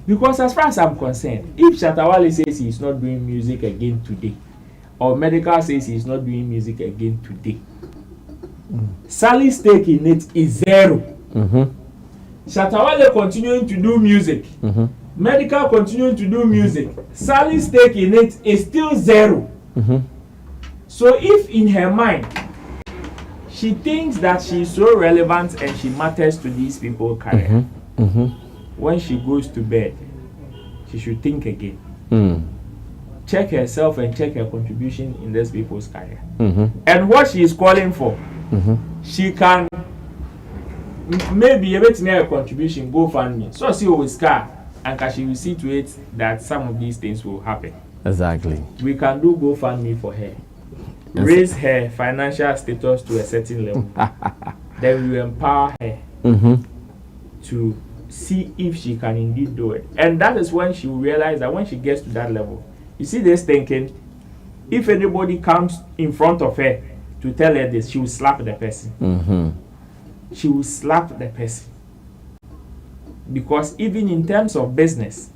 Because as far as I'm concerned, if Shatta Wale says he's not doing music again today, or Medikal says he's not doing music again today, Sally's stake in it is 0. Mm-hmm. Shatta Wale continuing to do music, Mm-hmm. Medikal continuing to do music, Sally's stake in it is still 0. Mm-hmm. So if in her mind she thinks that she's so relevant and she matters to these people's career, Mm-hmm. Mm-hmm. when she goes to bed, she should think again. Check herself and check her contribution in these people's career. Mm-hmm. And what she is calling for, Mm-hmm. she can maybe a bit near contribution, go fund me. So she will scar and she will see to it that some of these things will happen. Exactly. We can do GoFundMe for her. Raise her financial status to a certain level. Then we empower her Mm-hmm. to see if she can indeed do it. And that is when she will realize that when she gets to that level, you see this thinking, if anybody comes in front of her to tell her this, she will slap the person. She will slap the person. Because even in terms of business,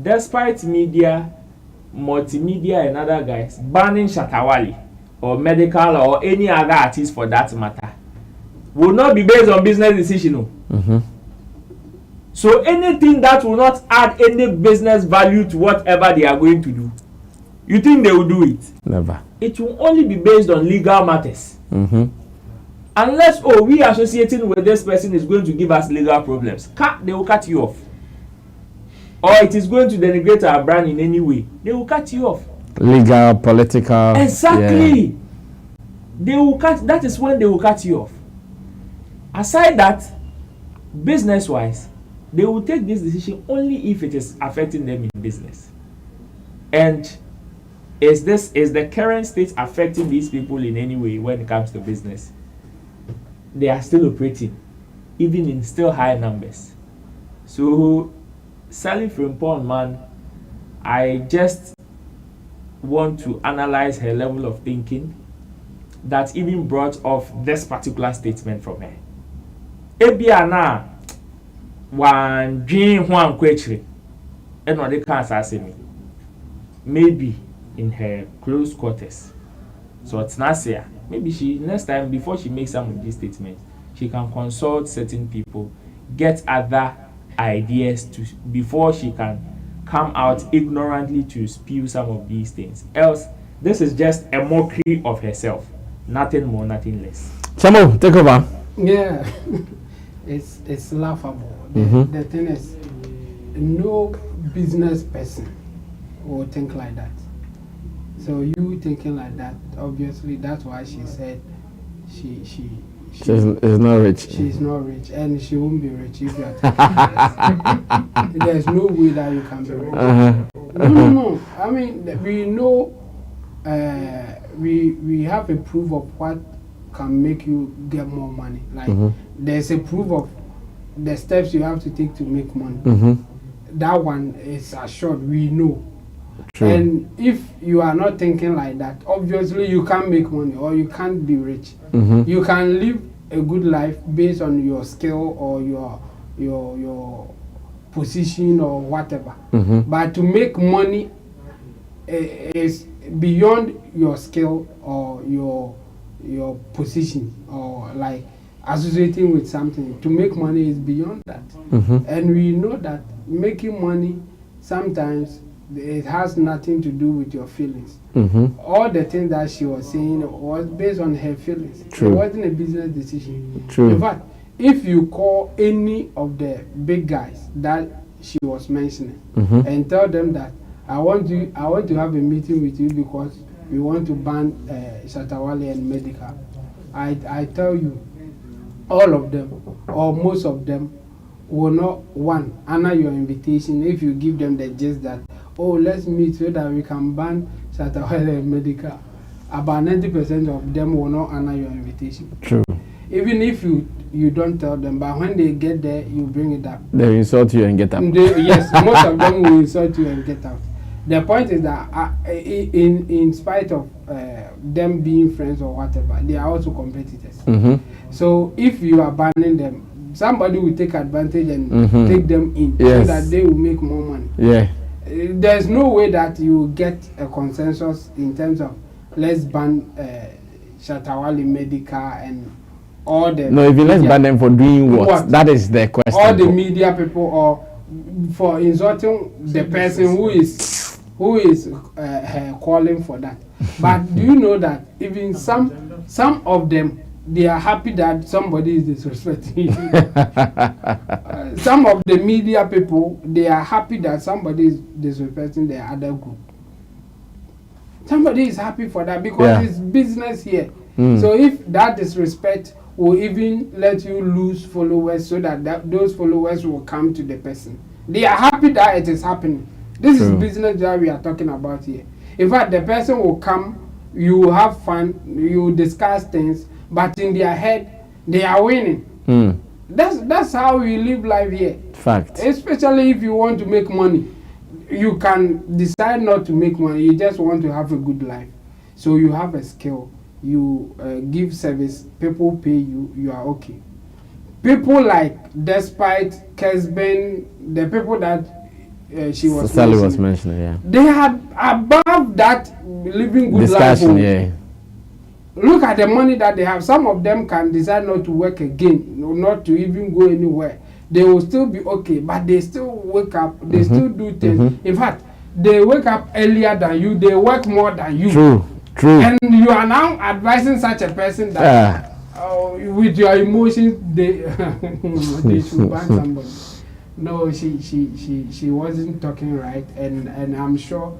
despite media, multimedia and other guys banning Shatta or Medikal or any other artist for that matter, will not be based on business decision. So anything that will not add any business value to whatever they are going to do, you think they will do it? Never. It will only be based on legal matters. Unless, oh, we associating with this person is going to give us legal problems, they will cut you off. Or it is going to denigrate our brand in any way, they will cut you off. Legal, political. Exactly. Yeah. They will cut. That is when they will cut you off. Aside that, business-wise, they will take this decision only if it is affecting them in business. And is the current state affecting these people in any way when it comes to business? They are still operating, even in still high numbers. So, Sally Frimpong, man, I just want to analyze her level of thinking that even brought off this particular statement from her. Ebiana one dream one question and what they can't say me. Maybe in her close quarters. So it's not say maybe she next time before she makes some of these statements, she can consult certain people, get other ideas to before she can come out ignorantly to spew some of these things. Else, this is just a mockery of herself. Nothing more, nothing less. Samo, take over. Yeah, it's laughable. The thing is, no business person will think like that. So you thinking like that, obviously that's why she said she's not rich. She's not rich, and she won't be rich if you are thinking. There's no way that you can be rich. No. I mean, we know. We have a proof of what can make you get more money. Like there's a proof of the steps you have to take to make money. That one is assured. We know. True. And if you are not thinking like that, obviously you can't make money or you can't be rich. You can live a good life based on your skill or your position or whatever. But to make money is beyond your skill or your position or like associating with something. To make money is beyond that. And we know that making money sometimes it has nothing to do with your feelings. All the things that she was saying was based on her feelings. True. It wasn't a business decision. True. In fact, if you call any of the big guys that she was mentioning and tell them that I want to have a meeting with you because we want to ban Shatta and Medikal, I tell you, all of them or most of them will not honor your invitation if you give them the gist that, oh, let's meet so that we can ban Shatta and Medikal. About 90% of them will not honor your invitation. True. Even if you don't tell them, but when they get there, you bring it up. They insult you and get out. Yes, most of them will insult you and get out. The point is that in spite of them being friends or whatever, they are also competitors. So if you are banning them, somebody will take advantage and take them in so that they will make more money. Yeah. There's no way that you get a consensus in terms of let's ban Shatta, Medikal and all the. No, if you let's ban them for doing what? That is the question. All the media people or for insulting the person who is calling for that. But do you know that even some of them, they are happy that somebody is disrespecting you. Some of the media people, they are happy that somebody is disrespecting the other group. Somebody is happy for that because it's business here. So if that disrespect will even let you lose followers so that those followers will come to the person, they are happy that it is happening. This is business that we are talking about here. In fact, the person will come, you will have fun, you will discuss things, but in their head, they are winning. That's how we live life here. Fact. Especially if you want to make money, you can decide not to make money. You just want to have a good life. So you have a skill. You give service. People pay you. You are okay. People like, despite Kesben, the people that Sally was mentioning, yeah. They had above that living good discussion, life. Yeah. Look at the money that they have. Some of them can decide not to work again, not to even go anywhere. They will still be okay, but they still wake up. They still do things. In fact, they wake up earlier than you. They work more than you. True. And you are now advising such a person that with your emotions, they should ban somebody. No, she wasn't talking right, and I'm sure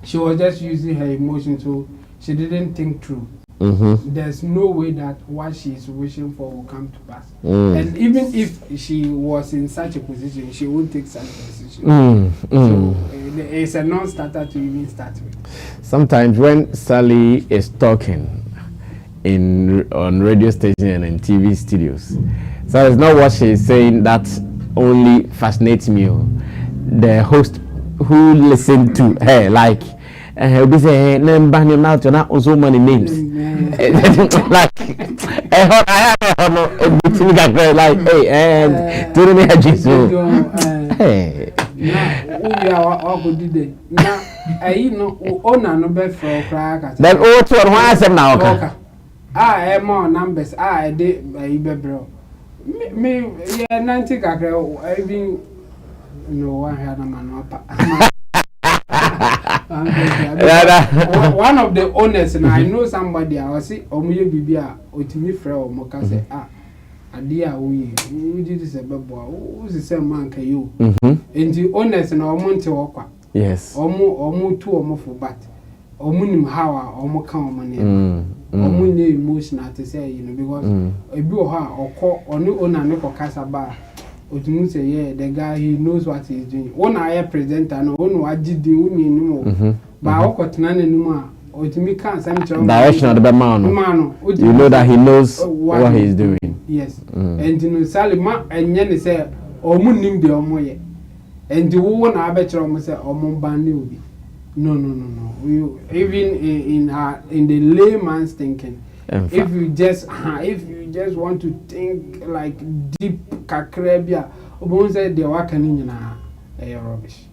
she was just using her emotions, so she didn't think through. There's no way that what she's wishing for will come to pass. And even if she was in such a position, she won't take such a decision. So it's a non-starter to even start with. Sometimes when Sally is talking on radio station and in TV studios, so it's not what she's saying that only fascinates me. The host who listened to her, like, we say, name ban him out, you're not also many names. Like, like, hey, and to the edges. Hey, then all to one has them now. I'm more numbers. I did, bro. Me, yeah, 90 kakra, even no one had a man. One of the owners, and I know somebody, I was say, Omuye Bibia, Otimi Frere, or Moka say, Adia, we did this a baby, who's the same man can you? And the owners and our Monte Walker. Yes. Omu two or more for bat. Omunim hawa, omo come money. Omu emotional to say, you know, because a bro or call or no owner no casaba. Otimu say, yeah, the guy he knows what he's doing. One I presenter no one what did the uni anymore. But I got none anymore. Otimi can't send direction of the man. You know that he knows what he's doing. Yes. And you know, Salima and Yenny say, Omunim de Omoye. And the one I bet you almost say, Omombani. No. Even in the layman's thinking, if you just want to think like deep kakrebia, Obon said they were canina rubbish.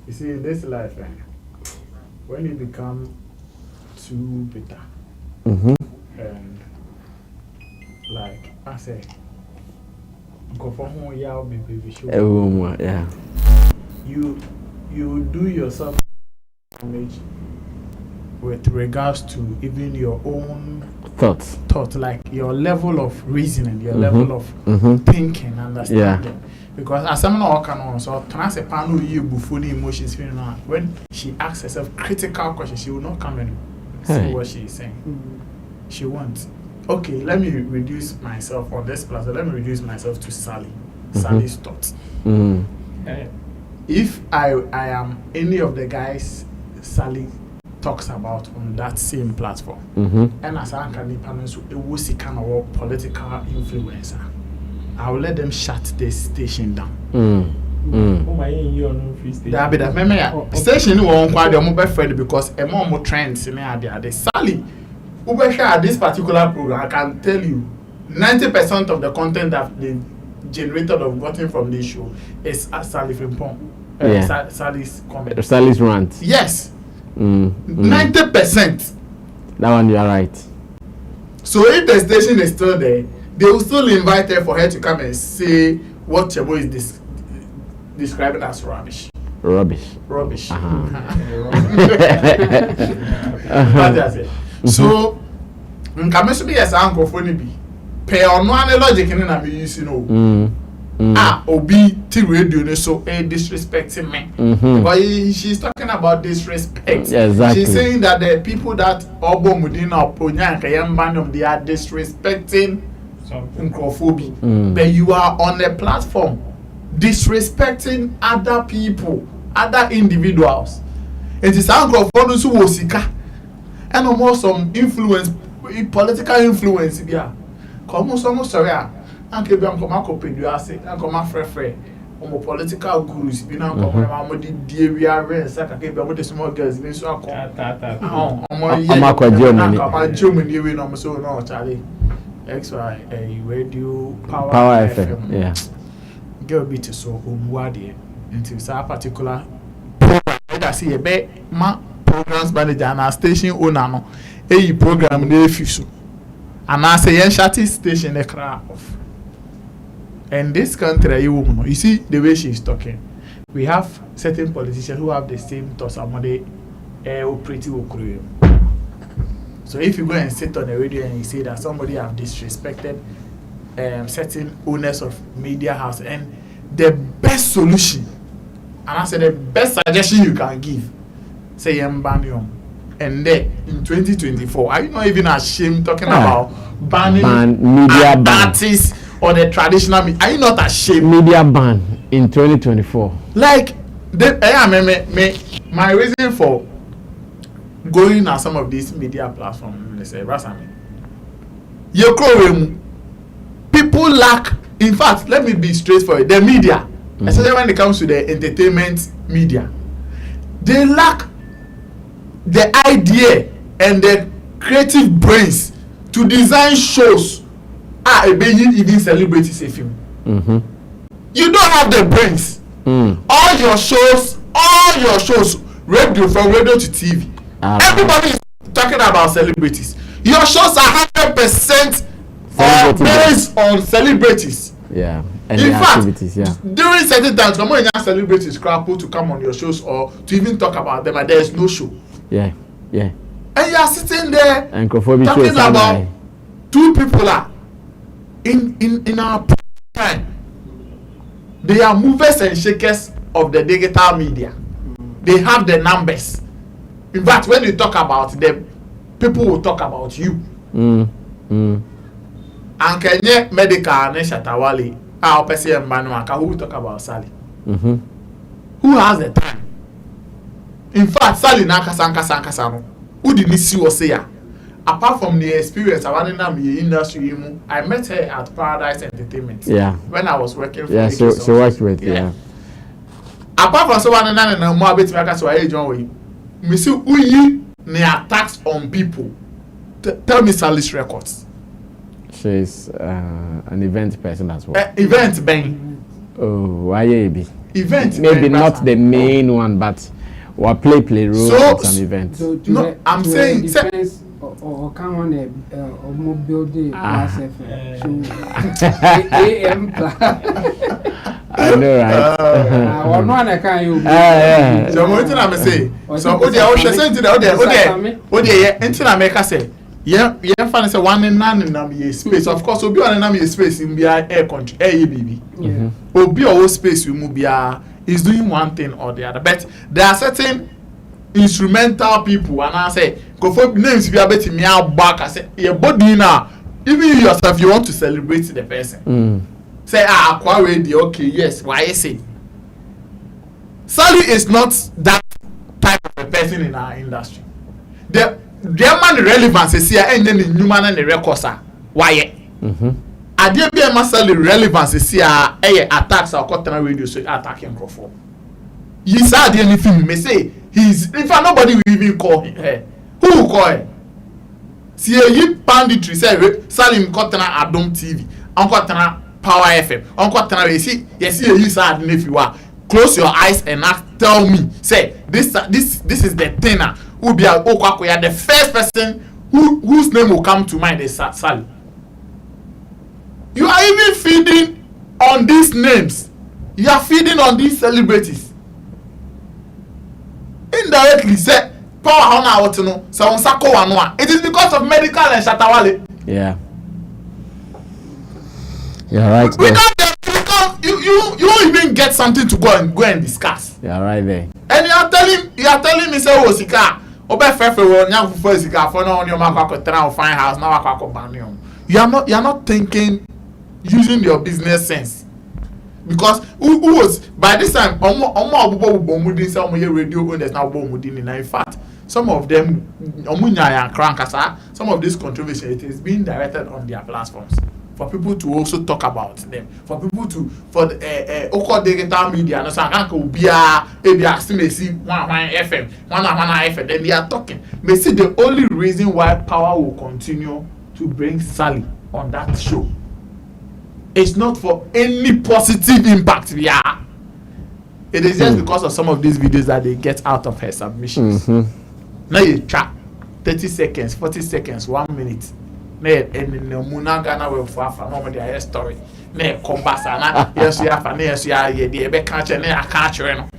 You see, in this life, when you become too bitter, and like I say, yeah. You do yourself damage with regards to even your own thoughts, like your level of reasoning, your level of thinking, understanding. Because as someone can also transepano you before the emotions when she asks herself critical questions, she will not come and see what she is saying. She wants, okay, let me reduce myself on this platform. Let me reduce myself to Sally's thoughts. If I am any of the guys Sally talks about on that same platform, and as I can so it was a kind of political influencer, I will let them shut this station down. Station won't quite the mobile friend because a more trends in the Sally. At this particular program, I can tell you 90% of the content that they generated or gotten from this show is Sally Frimpong. Sally's comment. Sally's rant. Yes. 90%. That one you are right. So if the station is still there, they will still invite her for her to come and say what Chebo is describing as rubbish. Rubbish. So, nkamesu bi yes ankofo ni bi. Pe ono ane logic ni na me use no. Obi ti radio ni so disrespecting me. But she's talking about disrespect. Exactly. She's saying that the people that obo mudina oponya nkayamba they are disrespecting nkrofobi. But you are on a platform disrespecting other people, other individuals. It is ankofo no so wo sika. and almost some influence, political influence. Yeah, come sorry. Anke bi anko mako peduase, anko ma frefre. Omo political gurus bi na anko ma di ewia saka ke bi omo de small girls bi so akọ. Omo Germany we no so no Charlie. XY radio power FM. Yeah. Girl bit so omuade into that particular program. I see a be ma programs manager na station owner no. Program na efiso. And I say yen Shatta station e kra off. And this country, you see the way she's talking. We have certain politicians who have the same thoughts about the pretty okru. So if you go and sit on the radio and you say that somebody have disrespected certain owners of media house, and the best solution, and I say the best suggestion you can give, say ban. And then in 2024, are you not even ashamed talking about banning media artists? Or the traditional media. Are you not ashamed? Media ban in 2024. Like, my reason for going on some of these media platforms, let's say, people lack, in fact, let me be straightforward, the media, especially when it comes to the entertainment media, they lack the idea and the creative brains to design shows. Even celebrities a film. You don't have the brains. All your shows, radio from radio to TV. Everybody is talking about celebrities. Your shows are 100% based on celebrities. Yeah. And in fact, activities, yeah. During certain times, come on, celebrities crapple to come on your shows or to even talk about them, and there is no show. Yeah. And you are sitting there and talking about two people in our time. They are movers and shakers of the digital media. They have the numbers. In fact, when you talk about them, people will talk about you. And Kenya Medikal and Shatta Wale, our person Mann, who will talk about Sally. Who has the time? In fact, Sally Sanka who didn't see or say ya. Apart from the experience, I met her at Paradise Entertainment. Yeah. When I was working for so worked with apart from someone and more bit make us why John me see who attacks on people. Tell me Sally's records. She's an event person as well. Event bang. Oh, why be? Event maybe not the main one, but what play role at some events. No, I'm saying or come on a mobile day AM I know, right? One I can't you. So what I'm saying? So what they are saying to the internet make us say, yeah, fan say 1 in 9 in space. Of course, obi 1 in space in be air country, air baby. Yeah. Obi or space we move is doing one thing or the other. But there are certain instrumental people, and I say, go for names if you are betting me out back. I say, your body now, even you yourself, you want to celebrate the person. Say, okay, yes, why I say? Sally is not that type of a person in our industry. The man relevance is here, and then the human and the records are why. I did be a Sally relevance is here, attacks our cotton radio, so attacking Crawford. You said anything you may say. He's in fact nobody will even call him. Who will call him? See you Pundits say Salim Kotana Adom TV, Uncle Tana Power FM, Uncle Tana you see you sad if you are. Close your eyes and tell me. Say this is the tenor who be the first person whose name will come to mind is Sally. You are even feeding on these names. You are feeding on these celebrities. Indirectly say power on our no so on sako one. It is because of Medikal and Shatta Wale. Yeah. You're right. Without them, you won't even get something to go and discuss. You're right there. And you are telling me say Osika, obe fefe wo nya fufu Osika for no on your makwa ko fine house na wakwa ko ban you are not thinking using your business sense. Because who was by this time omo obubo mudin say omo radio owners now obubo mudin in fact some of them, some of this controversy, it is being directed on their platforms for people to also talk about them, for people to, for the digital media, no, so I can't be FM, FM, then they are talking. May see the only reason why Power will continue to bring Sally on that show. It's not for any positive impact. Yeah, it is just because of some of these videos that they get out of her submissions. Now you chat 30 seconds, 40 seconds, 1 minute. Now and no Munagana will for normally a story. Now Kombasa, yes, you have, yes, you are, the Ebe catch and I catch you. And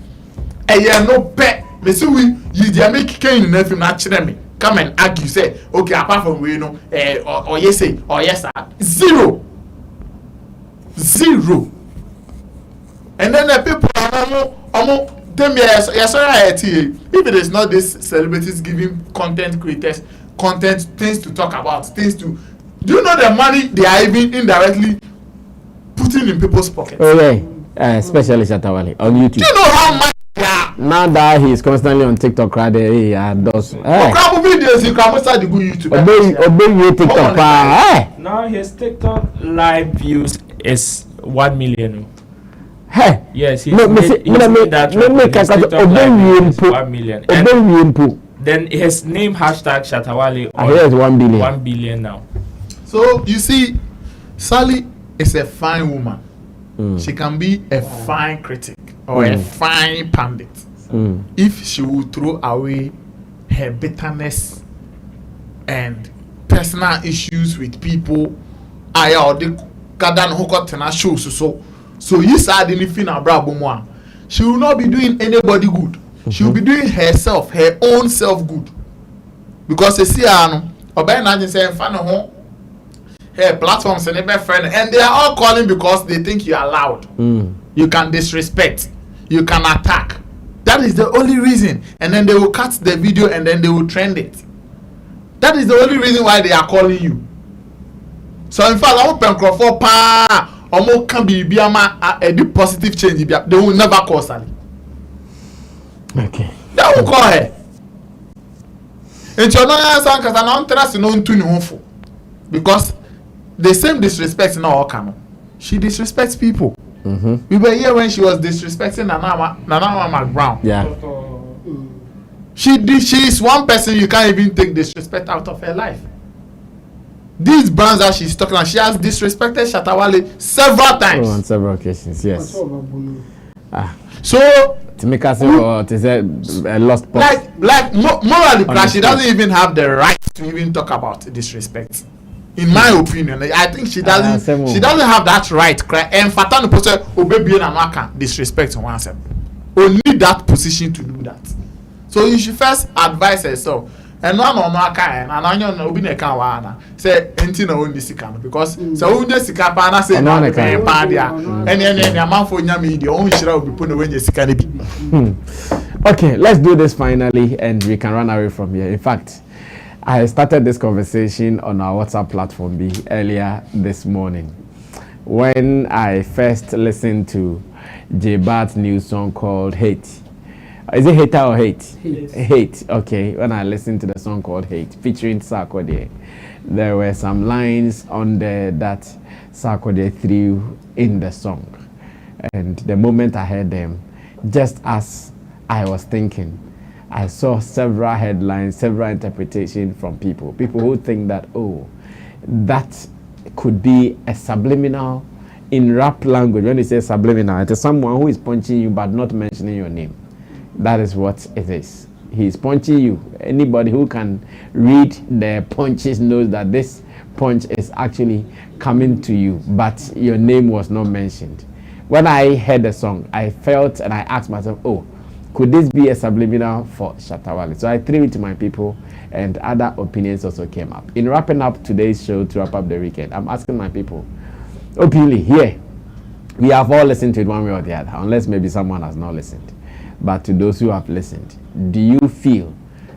you no bet. Me see we you make Kane nothing naturally. Come and argue, say, okay, apart from we know, or yes, say, or yes, sir. Zero. And then the people are if it is not this celebrities giving content creators content, things to talk about, things to, do you know the money they are even indirectly putting in people's pockets? Oh yeah, especially Shatta Wale on YouTube. Do you know how much? Now that he is constantly on TikTok, he does. Videos you can start to go YouTube. Obey TikTok. Now his TikTok live views is 1 million. Hey, yes, he's no, made that 1 million. And then his name hashtag Shatta Wale is 1 billion. 1 billion now. So you see, Sally is a fine woman. She can be a fine critic or a fine pundit if she will throw away her bitterness and personal issues with people. So you said anything about she will not be doing anybody good. She will be doing herself, her own self good. Because you see, her platforms and friend, and they are all calling because they think you are loud. You can disrespect, you can attack. That is the only reason. And then they will cut the video and then they will trend it. That is the only reason why they are calling you. So in fact, I will for almost can be a positive change. They will never call Sally. Okay. They will call her. And you're not saying because I'm not trusting on to because the same disrespect now can. She disrespects people. We were here when she was disrespecting Nana McBrown. Yeah. She is one person you can't even take disrespect out of her life. These brands that she's talking about, she has disrespected Shatta Wale several times. On several occasions, yes. So to make us a lost pot. Like morally, she doesn't even have the right to even talk about disrespect. In my opinion, I think she doesn't. She doesn't have that right. And Fatanu poster obey and disrespect oneself. Only that position to do that. So you should first advise herself. And one on my kind, and I know be a can say anything on this account because so when this capana say no, and then a man for Yami, the only shall be put away this can be. Okay, let's do this finally, and we can run away from here. In fact, I started this conversation on our WhatsApp platform earlier this morning when I first listened to J.Bad's new song called Hate. Is it Hater or Hate? Hate. Okay. When I listened to the song called Hate, featuring Sarkodie, there were some lines on there that Sarkodie threw in the song. And the moment I heard them, just as I was thinking, I saw several headlines, several interpretations from people. People who think that, oh, that could be a subliminal in rap language. When you say subliminal, it is someone who is punching you but not mentioning your name. That is what it is. He is punching you. Anybody who can read the punches knows that this punch is actually coming to you, but your name was not mentioned. When I heard the song, I felt and I asked myself, oh, could this be a subliminal for Shatta Wale? So I threw it to my people, and other opinions also came up. In wrapping up today's show to wrap up the weekend, I'm asking my people, openly, here, we have all listened to it one way or the other, unless maybe someone has not listened. But to those who have listened, do you feel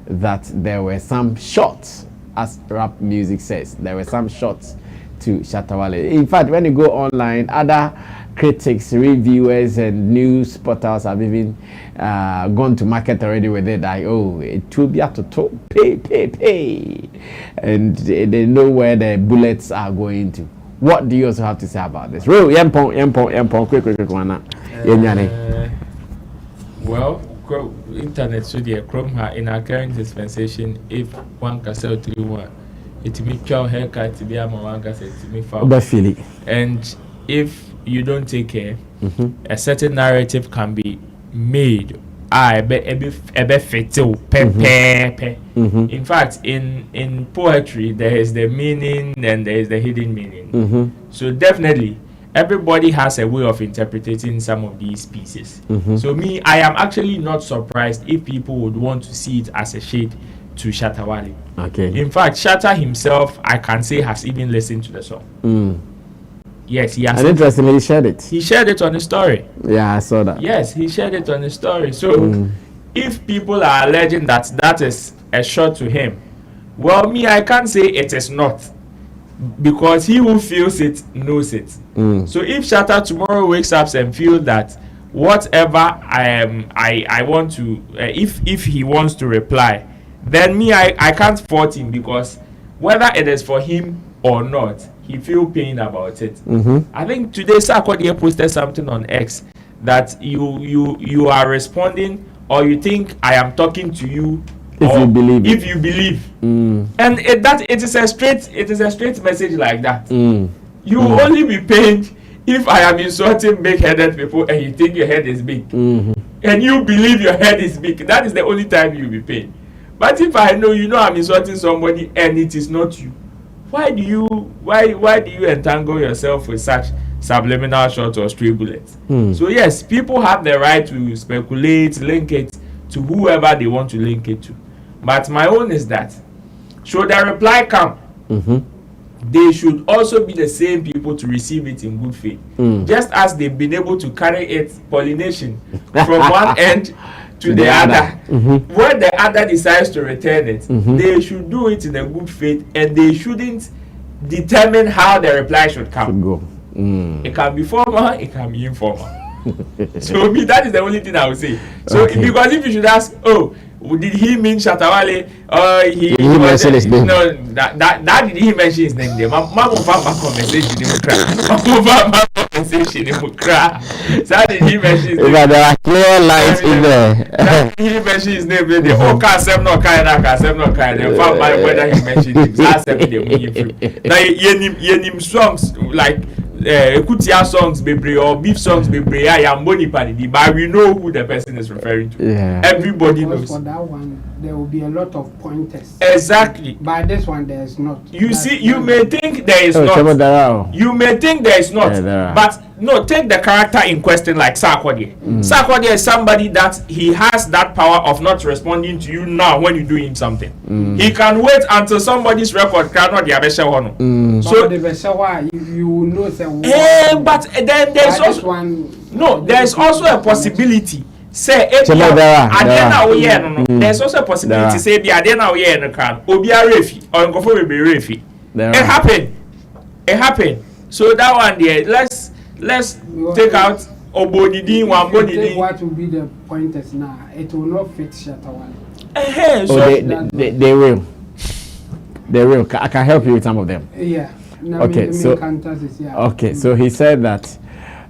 that there were some shots, as rap music says, there were some shots to Shatta Wale? In fact, when you go online, other critics, reviewers, and news portals have even gone to market already with it. Like, oh, it will be at the top, pay, and they know where the bullets are going to. What do you also have to say about this? Quick, one. Well, internet so the Chrome in our current dispensation, if one can sell 3-1, it may chow haircut to be a one can say to me for. And if you don't take care, a certain narrative can be made. In fact, in poetry, there is the meaning and there is the hidden meaning. So definitely, everybody has a way of interpreting some of these pieces. So me, I am actually not surprised if people would want to see it as a shade to Shatta Wale. Okay. In fact, Shatta himself, I can say, has even listened to the song. Yes, he has. And interestingly, he shared it. He shared it on his story. Yeah, I saw that. Yes, he shared it on his story. So if people are alleging that that is a shot to him, well, me, I can't say it is not. Because he who feels it knows it. So if Shatta tomorrow wakes up and feels that whatever I want to, if he wants to reply, then me, I can't fault him, because whether it is for him or not, he feel pain about it. I think today Sarkodie posted something on X that you are responding, or you think I am talking to you. If you believe, and it is a straight message like that. You will only be pained if I am insulting big-headed people and you think your head is big, and you believe your head is big. That is the only time you will be pained. But if I know I'm insulting somebody and it is not you, why do you entangle yourself with such subliminal shots or stray bullets? So yes, people have the right to speculate, link it to whoever they want to link it to. But my own is that, should a reply come, they should also be the same people to receive it in good faith. Just as they've been able to carry it pollination from one end to the other. When the other decides to return it, they should do it in a good faith, and they shouldn't determine how the reply should come. It can be formal, it can be informal. So me, that is the only thing I would say. So because if you should ask, oh, did he mean Shatta Wale? He mention his name? No, that did he mention his name there? Conversation in cry. So how did he mention his name? There are clear lines in there. He mentioned his name there. Oh, Kasem no kind. In fact, whether he mentioned him, that's everything. Now, yenim songs like Kutia songs, baby, or beef songs, baby. I am Boni Panidi, but we know who the person is referring to. Yeah. Everybody knows. For that one, there will be a lot of pointers. Exactly. But this one, there is not. You see, you may think there is not. You may think there is not. But no, take the character in question like Sarkodie. Sarkodie is somebody that he has that power of not responding to you now when you do him something. He can wait until somebody's record cannot be a so you know. But then there's also there's also a possibility. Say there's also a possibility. Say the Adena we no can obi a refi or nkofo be refi. It happened. So that one there, let's take out Obodidi, Wambodidi. What will be the pointers now? It will not fit Shatta Wale. So they will. They will. I can help you with some of them. Yeah. Okay, so he said that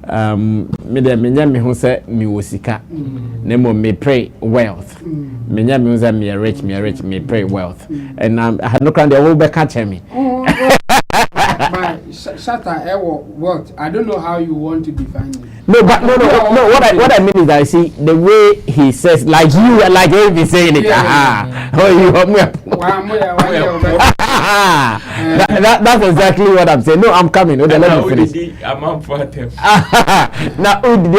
me who say me wosika nemo me pray wealth me who say me rich me pray wealth and I had no kind they will be catching me. But Shatta what? I don't know how you want to define it. No, but no. What I mean is that I see the way he says, like you be saying it. That's exactly what I'm saying. No, I'm coming. Okay, let me finish. Now, I'm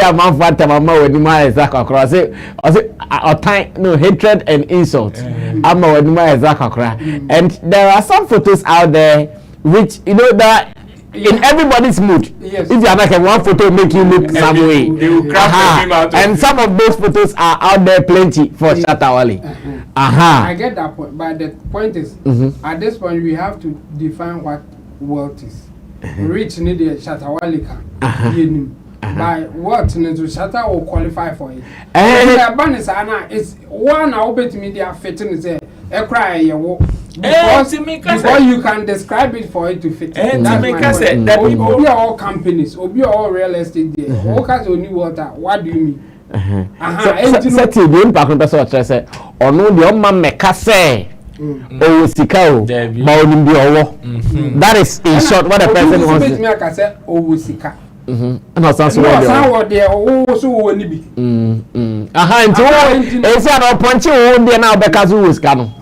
hatred and insult. And there are some photos out there which that in everybody's mood. Yes. If you are like one photo make you look some way, they will craft him out. And some of those photos are out there plenty for Shatta Wale. I get that point, but the point is, at this point we have to define what wealth is. Rich need Shatta Wale can. by what Nezu Shatta will qualify for it. The Banisana is one obey media fitting say a cry because you can describe it for it to fit. That's my point. Obi all companies, Obi all real estate there. Workers only water. What do you mean? Seti bi npa kon pese o kire se ono de o ma meka se o sika o ba oni bi owo. That is in short what the person wants to me ka se o sika. No sense what there o so wo ni bi. Nti wo e se na ponche wo de na obeka so wo sika no.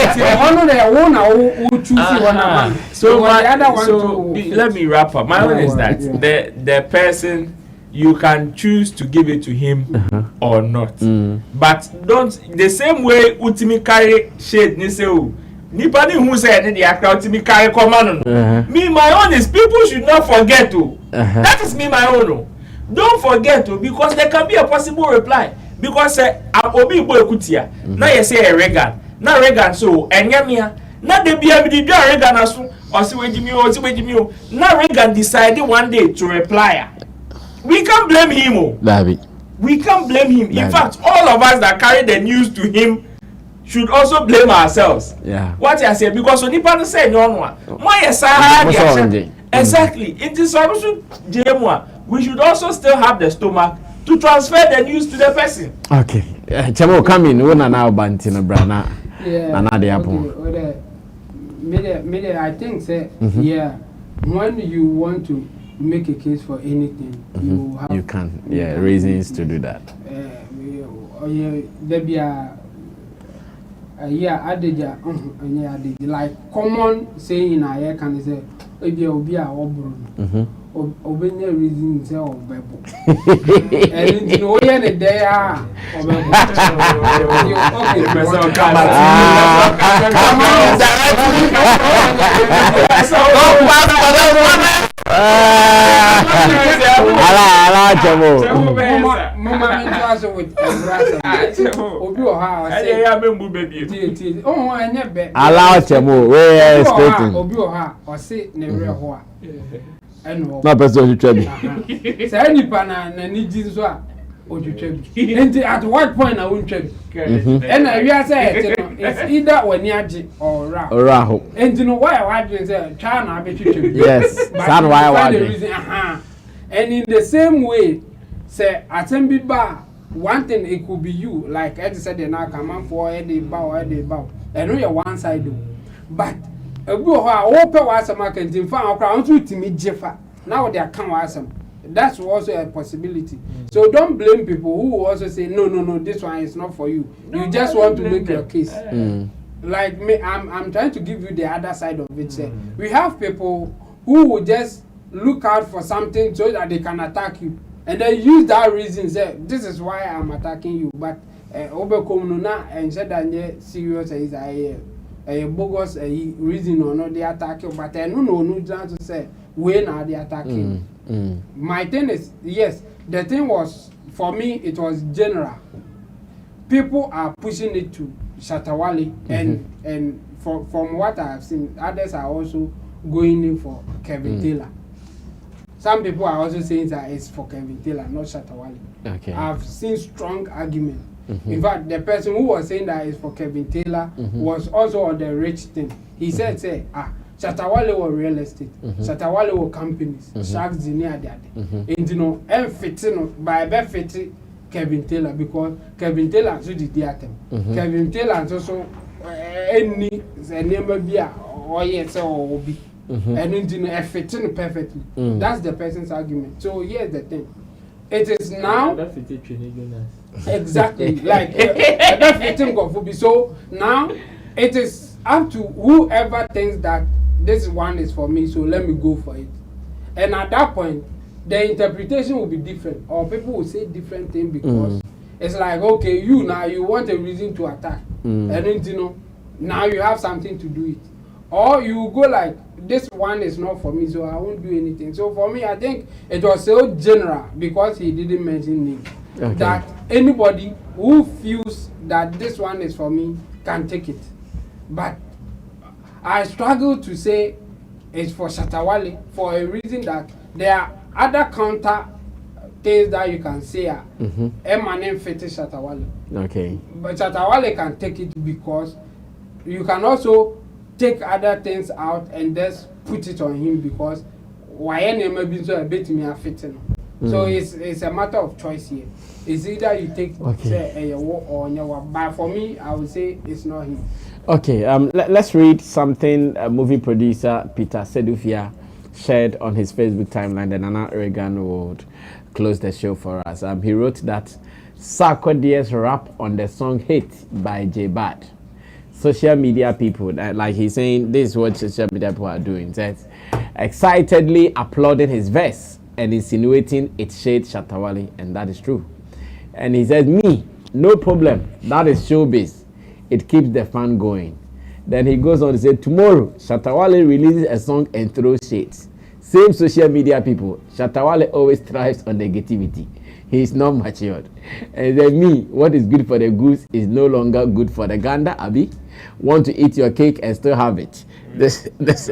One the one who choose one man. So let me wrap up. My own is that the person, you can choose to give it to him or not. But don't the same way ultimate carry shade ni say o. Nipa ni who say the akra ultimate carry command no. Me my own is people should not forget to. That is me my own. Don't forget to, because there can be a possible reply. Because obi boy kutia. Now you say a regan. Na Regan so enyamia na de bia bi di Regan aso o se wejimi o na Regan decided one day to reply. We can't blame him. We can't blame him. In fact, all of us that carry the news to him should also blame ourselves. Yeah. What I say, because onipa no say no one. Exactly. It is also JMwa. We should also still have the stomach to transfer the news to the person. Okay. Chamo come in wona na banti na brana. Yeah. I think say yeah, when you want to make a case for anything, you can reasons to do that. There be a adage like common saying in our can say obi a obro obenya reason say obebo and you know here the day obebo ala chamo mama me just with obi o ha say ya membu baby oh enye be ala chamo we straight obi o ha o say ne re ho a eno na person you try say nipa na ni ji so a otwetwa bi enti at what point na won twa bi and we are say it's either when you age or raho enti no why do say try na be twetwa bi yes san why and in the same way say atembi ba one thing it could be you like I said na come for e dey bow and you one side do but ebu ho a wo pe wa asama kan tin fa akra on to timi jefa now they can wa asam. That's also a possibility. So don't blame people who also say no this one is not for you. You just want to make your case. Like me, I'm trying to give you the other side of it. We have people who will just look out for something so that they can attack you, and they use that reason say this is why I'm attacking you. But obekomuna and said that serious is a bogus reason or not they attack you. But no to say when are they attacking? My thing is, yes, the thing was, for me, it was general. People are pushing it to Shatta Wale, and from what I have seen, others are also going in for Kevin Taylor. Some people are also saying that it's for Kevin Taylor, not Shatta Wale. Okay. I've seen strong argument. In fact, the person who was saying that it's for Kevin Taylor was also on the rich thing. He said, Shatta Wale were real estate. Shatta Wale were companies. Sharks near that. And you know, by fitting Kevin Taylor because Kevin Taylor also did the item. Kevin Taylor also any name be or yes or be. And you know, fitting perfectly. That's the person's argument. So here's the thing. It is now exactly like fitting Kofubi. So now it is up to whoever thinks that this one is for me, so let me go for it. And at that point, the interpretation will be different, or people will say different things because it's like, okay, you want a reason to attack, and then you know, now you have something to do it, or you go like, this one is not for me, so I won't do anything. So for me, I think it was so general because he didn't mention name that anybody who feels that this one is for me can take it, but I struggle to say it's for Shatta Wale for a reason that there are other counter things that you can say are Mann fit Shatta Wale. Okay. But Shatta Wale can take it because you can also take other things out and just put it on him because why any maybe so a bit me a fitting. So it's a matter of choice here. It's either you take say a or your but for me I would say it's not him. Okay, let's read something movie producer Peter Sedufia shared on his Facebook timeline. Then Nana Regan would close the show for us. He wrote that Sarkodie's rap on the song Hit by J.Badt. Social media people, like he's saying, this is what social media people are doing. Says, excitedly applauding his verse and insinuating it shades Shatta Wale, and that is true. And he says, me, no problem. That is showbiz. It keeps the fun going. Then he goes on to say, tomorrow, Shatta Wale releases a song and throws shades. Same social media people, Shatta Wale always thrives on negativity. He is not matured. And then me, what is good for the goose is no longer good for the gander, Abi. Want to eat your cake and still have it. This is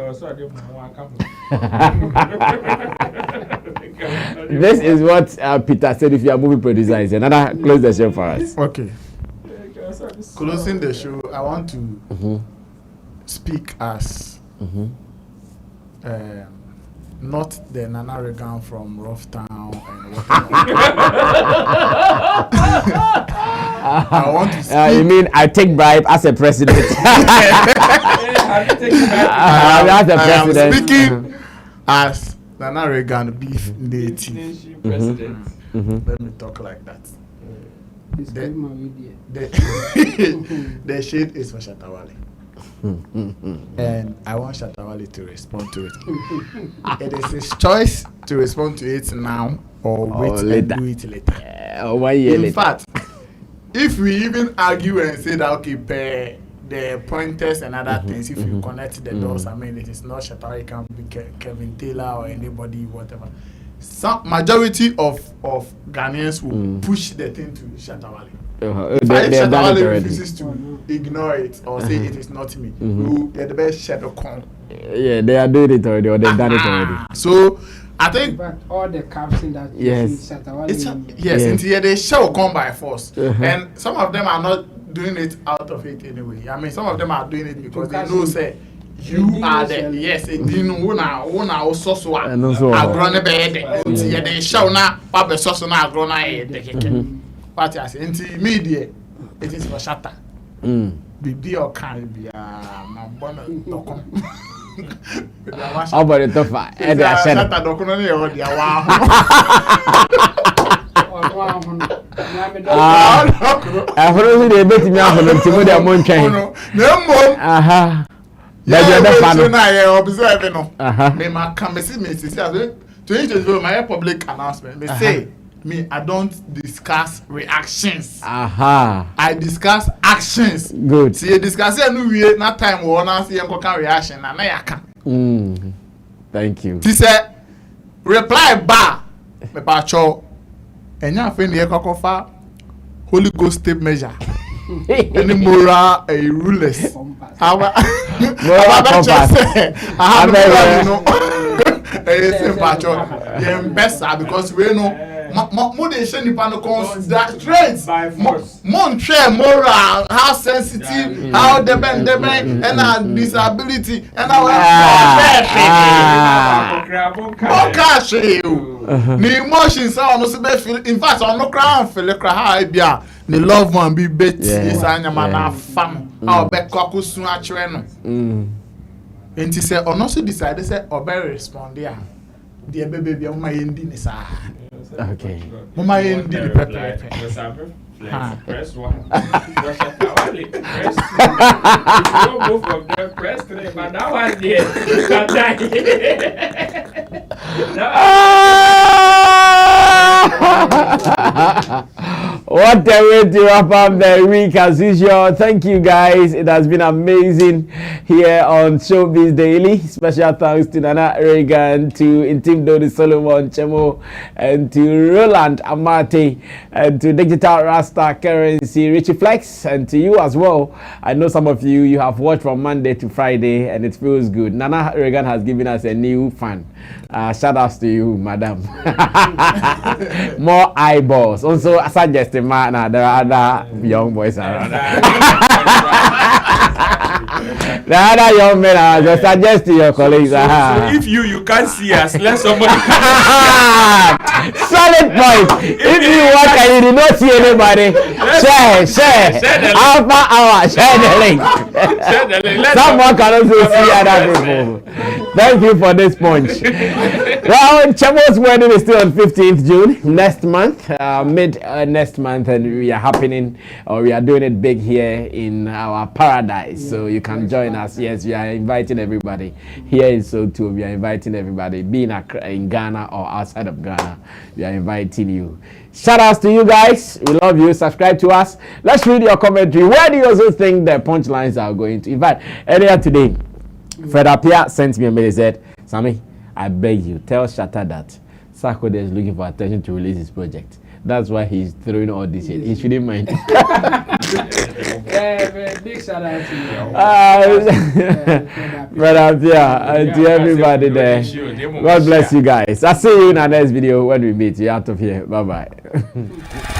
what Peter said if you are movie producer is. Another close the show for us. Okay. Closing the show, I want to speak as not the Nana Regan from Rough Town and whatever. I want to speak. You mean I take bribe as a president? I am speaking as Nana Regan beef native. Let me talk like that. The shade is for Shatta Wale. And I want Shatta Wale to respond to it. It is his choice to respond to it now or wait and do it later. 1 year later. In fact, if we even argue and say that okay, pair the pointers and other things, if you connect the dots, I mean, it is not Shatta Wale, it can be Kevin Taylor or anybody, whatever. Some majority of Ghanaians will push the thing to Shatta Wale. If Shatta Wale refuses to ignore it or say it is not me, they're the best shadow con. Yeah, they are doing it already, or they've done it already. So I think but all the captions that you see Shatta Wale yes, they shall come by force, and some of them are not doing it out of it anyway. I mean, some of them are doing it because they know say you are the yes, it didn't one also so I grown a bed. They shall not papa so na grown a but as media, it is for Shatta. Be or can be my bonnet. How about the tough? And I said, Shatta don't know what they are. I heard they bet me out on Timothy Amon train. No, observing. Me ma come see me see to my public announcement. Me say me I don't discuss reactions. I discuss actions. Good. See discuss no we na time we na see enko reaction na yaka. Thank you. She said reply ba me pa cho enya fe ne ekokofa Holy Ghost tape measure. Any moral rulers. Our because we know more than any panel consider traits moral, how sensitive, how depend and our disability and our the emotions are not feel. In fact, I'm not crying for the cry. The love one be bet is a fam. I'll bet cockle soon at Treno. And he said, on also decided, said, or better respond. Yeah, dear baby, on my ending is okay. My ending press 1. Press 2. Both of them press 3, but now I'm here. What a way to wrap up the week as usual. Thank you guys. It has been amazing here on Showbiz Daily. Special thanks to Nana Reagan, to Intim Dodi Solomon Chemo, and to Roland Amate, and to Digital Rasta Currency Richie Flex, and to you as well. I know some of you have watched from Monday to Friday, and it feels good. Nana Reagan has given us a new fan. Shout outs to you, madam. More eyeballs. Also, suggest there are other young boys around. The other young men are just suggest to your colleagues. So if you can't see us, let somebody. Solid point. If you work and you do not see anybody, share. Alpha hour, share the link. Someone can also see other people. Thank you for this punch. Well, Chemo's wedding is still on 15th June next month, mid next month, and we are doing it big here in our paradise. So you can join us. Yes, we are inviting everybody here in Soto. We are inviting everybody, being in Ghana or outside of Ghana. We are inviting you. Shout outs to you guys. We love you. Subscribe to us. Let's read your commentary. Where do you also think the punchlines are going to? In fact, earlier today, Fred Apia sent me a message. Said, Sammy, I beg you, tell Shatta that Sarkodie is looking for attention to release his project. That's why he's throwing all this shit. He shouldn't mind. Big shout out to you. Brother Apia, and to everybody there. God bless you guys. I'll see you in our next video when we meet. You're out of here. Bye-bye.